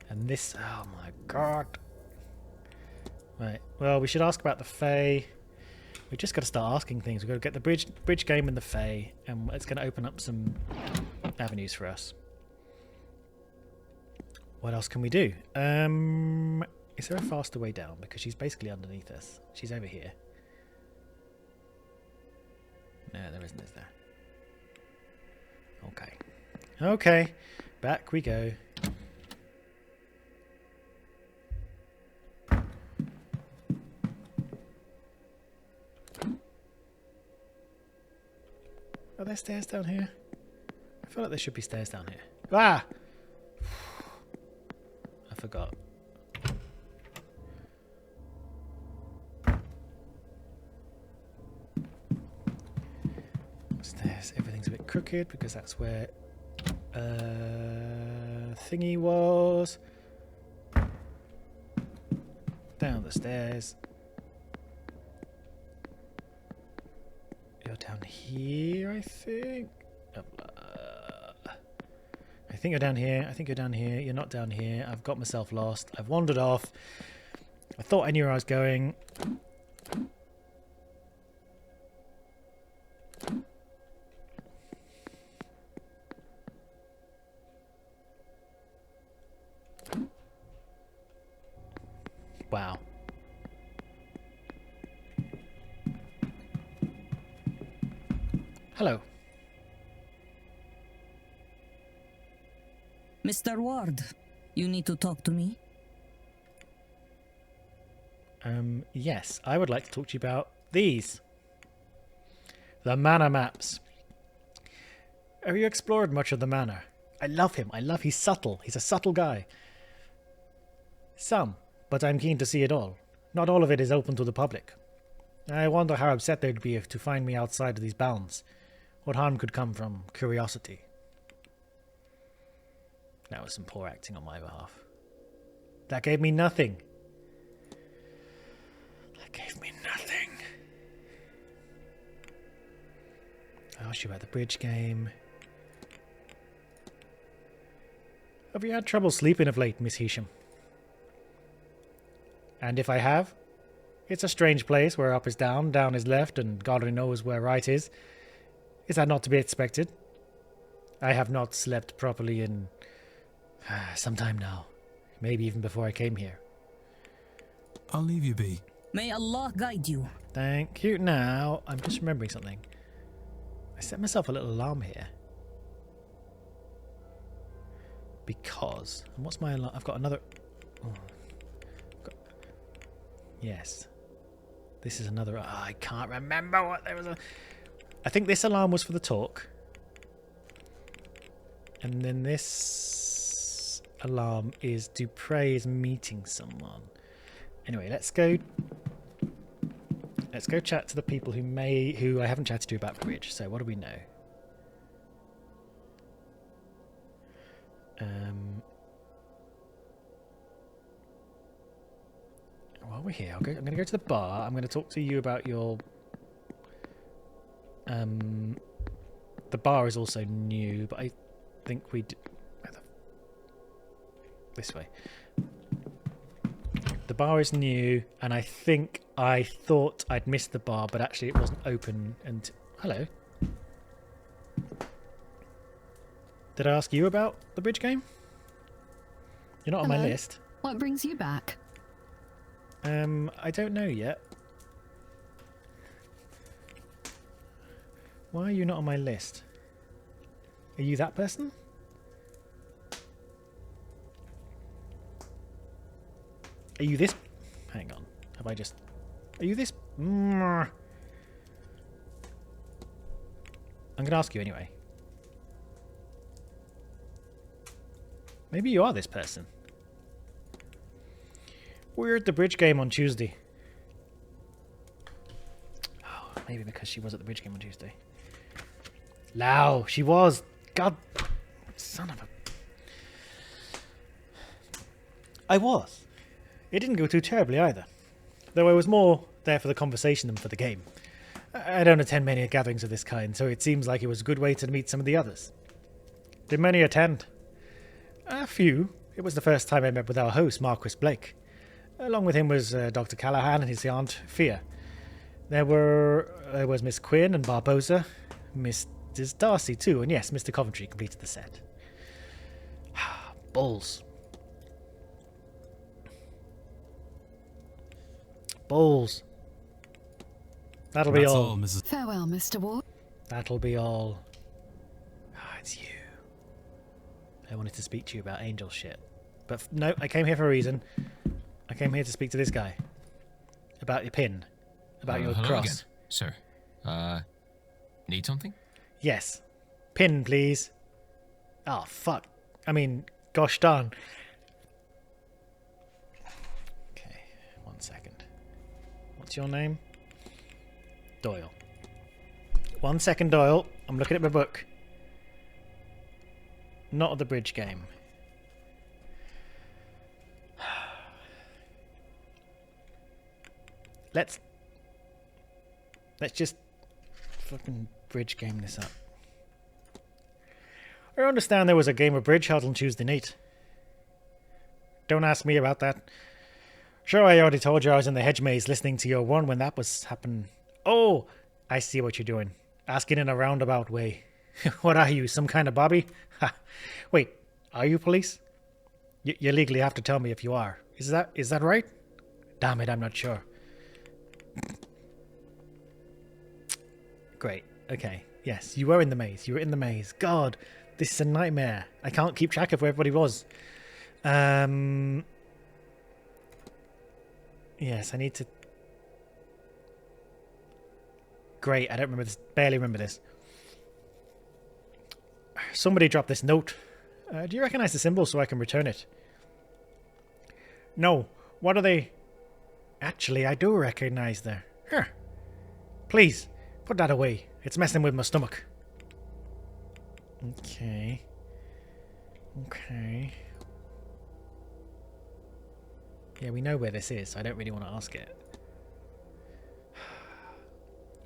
And this... Oh my god. Right. Well, we should ask about the Fae. We just got to start asking things. We've got to get the bridge game and the Fae, and it's going to open up some avenues for us. What else can we do? Is there a faster way down? Because she's basically underneath us. She's over here. No, there isn't, is there? Okay. Okay. Back we go. Are there stairs down here? I feel like there should be stairs down here. Ah! I forgot. Stairs. Everything's a bit crooked because that's where thingy was. Down the stairs. You're down here, I think. I think you're down here. I think you're down here. You're not down here. I've got myself lost. I've wandered off. I thought I knew where I was going. Wow. Hello. Mr. Ward, you need to talk to me? Yes, I would like to talk to you about these. The manor maps. Have you explored much of the manor? I love him. He's subtle. He's a subtle guy. Some, but I'm keen to see it all. Not all of it is open to the public. I wonder how upset they'd be to find me outside of these bounds. What harm could come from curiosity? That was some poor acting on my behalf. That gave me nothing. That gave me nothing. I asked you about the bridge game. Have you had trouble sleeping of late, Miss Heasham? And if I have, it's a strange place where up is down, down is left, and God only knows where right is. Is that not to be expected? I have not slept properly in some time now. Maybe even before I came here. I'll leave you be. May Allah guide you. Thank you. Now, I'm just remembering something. I set myself a little alarm here. Because... And what's my alarm? I've got another... Oh, yes. This is another... Oh, I can't remember what there was a... I think this alarm was for the talk. And then this alarm is Dupre is meeting someone. Anyway, let's go chat to the people who I haven't chatted to about Bridge. So what do we know? While we're here, I'm going to go to the bar. I'm going to talk to you about your... the bar is also new, but I think this way. The bar is new, and I thought I'd missed the bar, but actually it wasn't open. And hello. Did I ask you about the bridge game? You're not on my list. What brings you back? I don't know yet. Why are you not on my list? Are you that person? Are you this? Hang on. Have I just... Are you this? I'm going to ask you anyway. Maybe you are this person. We're at the bridge game on Tuesday. Oh, maybe because she was at the bridge game on Tuesday. Lao, she was. God, son of a... I was. It didn't go too terribly either, though I was more there for the conversation than for the game. I don't attend many gatherings of this kind, so it seems like it was a good way to meet some of the others. Did many attend? A few. It was the first time I met with our host, Marquis Blake. Along with him was Dr. Callahan and his aunt, Fia. There was Miss Quinn and Barbosa, Mrs. Darcy too, and yes, Mr. Coventry completed the set. Balls. Balls. That'll be That's all. Mrs. Farewell, Mr. Ward. That'll be all. Ah, it's you. I wanted to speak to you about angel shit. But no, I came here for a reason. I came here to speak to this guy. About your pin. About your hello cross. again, sir. Need something? Yes. Pin, please. Oh, fuck. I mean, gosh darn. Okay, 1 second. What's your name? Doyle. 1 second, Doyle. I'm looking at my book. Not the bridge game. Let's just fucking bridge game this up. I understand there was a game of bridge held on Tuesday night. Don't ask me about that. Sure, I already told you I was in the hedge maze listening to your one when that was happening. Oh, I see what you're doing. Asking in a roundabout way. What are you, some kind of Bobby? Ha. Wait, are you police? You legally have to tell me if you are. Is that right? Damn it, I'm not sure. Great. Okay. Yes, you were in the maze. You were in the maze. God, this is a nightmare. I can't keep track of where everybody was. Yes, I need to... Great, I don't remember this. Barely remember this. Somebody dropped this note. Do you recognize the symbol so I can return it? No. What are they? Actually, I do recognize them. Here. Please, put that away. It's messing with my stomach. Okay. Okay. Yeah, we know where this is, so I don't really want to ask it.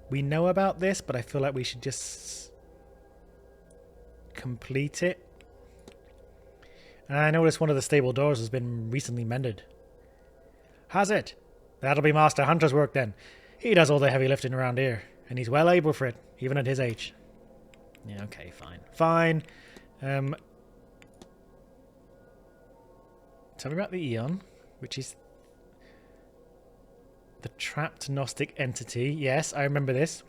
We know about this, but I feel like we should just complete it. And I noticed one of the stable doors has been recently mended. Has it? That'll be Master Hunter's work then. He does all the heavy lifting around here, and he's well able for it, even at his age. Yeah, okay, fine. Fine. Tell me about the Eon, which is the trapped Gnostic entity. Yes, I remember this.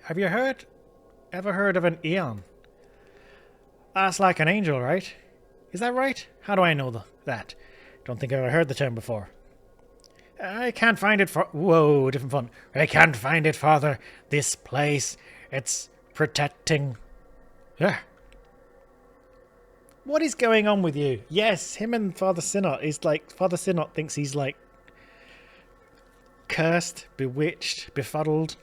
Have you ever heard of an Eon? That's like an angel, right? Is that right? How do I know that? Don't think I've ever heard the term before. I can't find it for... Whoa, different font. I can't find it, Father. This place, it's protecting... Yeah. What is going on with you? Yes, him and Father Synod is like... Father Synod thinks he's like... cursed, bewitched, befuddled.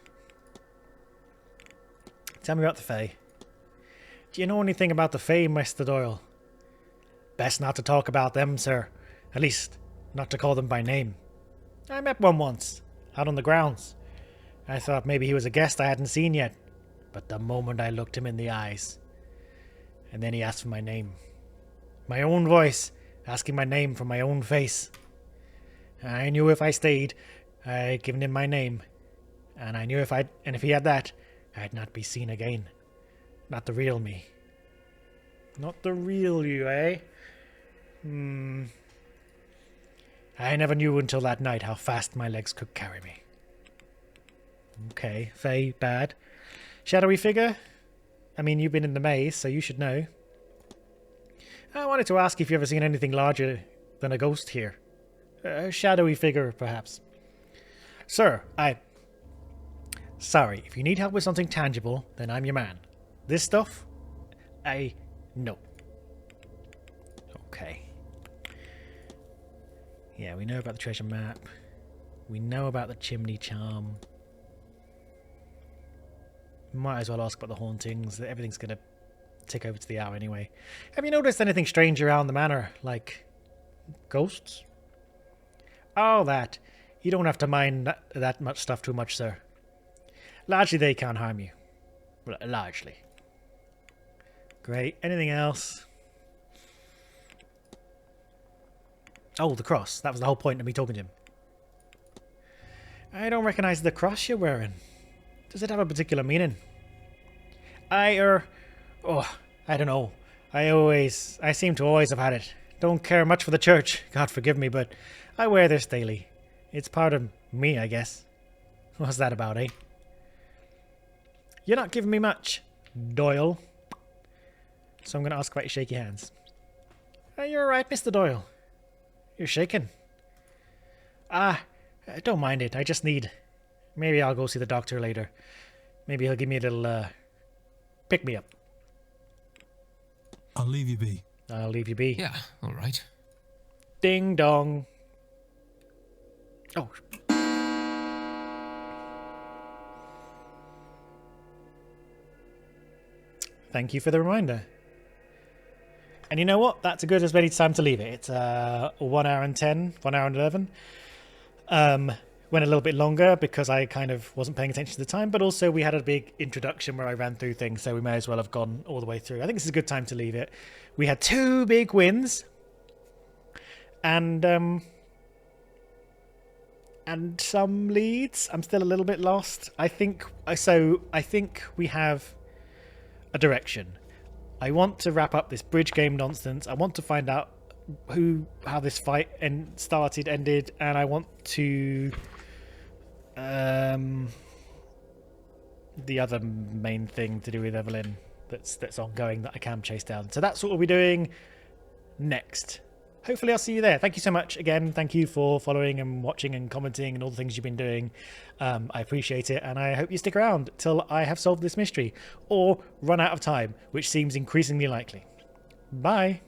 Tell me about the Fae. Do you know anything about the Fae, Mr. Doyle? Best not to talk about them, sir. At least, not to call them by name. I met one once, out on the grounds. I thought maybe he was a guest I hadn't seen yet. But the moment I looked him in the eyes... And then he asked for my name. My own voice, asking my name from my own face. I knew if I stayed, I'd given him my name. And I knew if he had that, I'd not be seen again. Not the real me. Not the real you, eh? I never knew until that night how fast my legs could carry me. Okay, Faye, bad. Shadowy figure? I mean, you've been in the maze, so you should know. I wanted to ask if you ever seen anything larger than a ghost here. A shadowy figure, perhaps. Sir, Sorry, if you need help with something tangible, then I'm your man. This stuff? No. Okay. Yeah, we know about the treasure map. We know about the chimney charm. Might as well ask about the hauntings. Everything's going to tick over to the hour anyway. Have you noticed anything strange around the manor? Like, Ghosts? Oh, that. You don't have to mind that much stuff too much, sir. Largely, they can't harm you. Well, largely. Great. Anything else? Oh, the cross. That was the whole point of me talking to him. I don't recognize the cross you're wearing. Does it have a particular meaning? I don't know. I seem to always have had it. Don't care much for the church, God forgive me, but I wear this daily. It's part of me, I guess. What's that about, eh? You're not giving me much, Doyle. So I'm going to ask about your shaky hands. You're alright, Mr. Doyle. You're shaking. Don't mind it. I just need... Maybe I'll go see the doctor later. Maybe he'll give me a little, pick-me-up. I'll leave you be. I'll leave you be. Yeah, alright. Ding dong. Oh. Thank you for the reminder. And you know what? That's a good as many time to leave it. It's 1 hour and 10, 1 hour and 11. Went a little bit longer because I kind of wasn't paying attention to the time, but also we had a big introduction where I ran through things, so we may as well have gone all the way through. I think this is a good time to leave it. We had 2 big wins, and some leads. I'm still a little bit lost. I think we have a direction. I want to wrap up this bridge game nonsense. I want to find out how this fight ended, and I want to the other main thing to do with Evelyn that's ongoing that I can chase down. So that's what we'll be doing next. Hopefully I'll see you there. Thank you so much again. Thank you for following and watching and commenting and all the things you've been doing. I appreciate it, and I hope you stick around till I have solved this mystery or run out of time, which seems increasingly likely. Bye.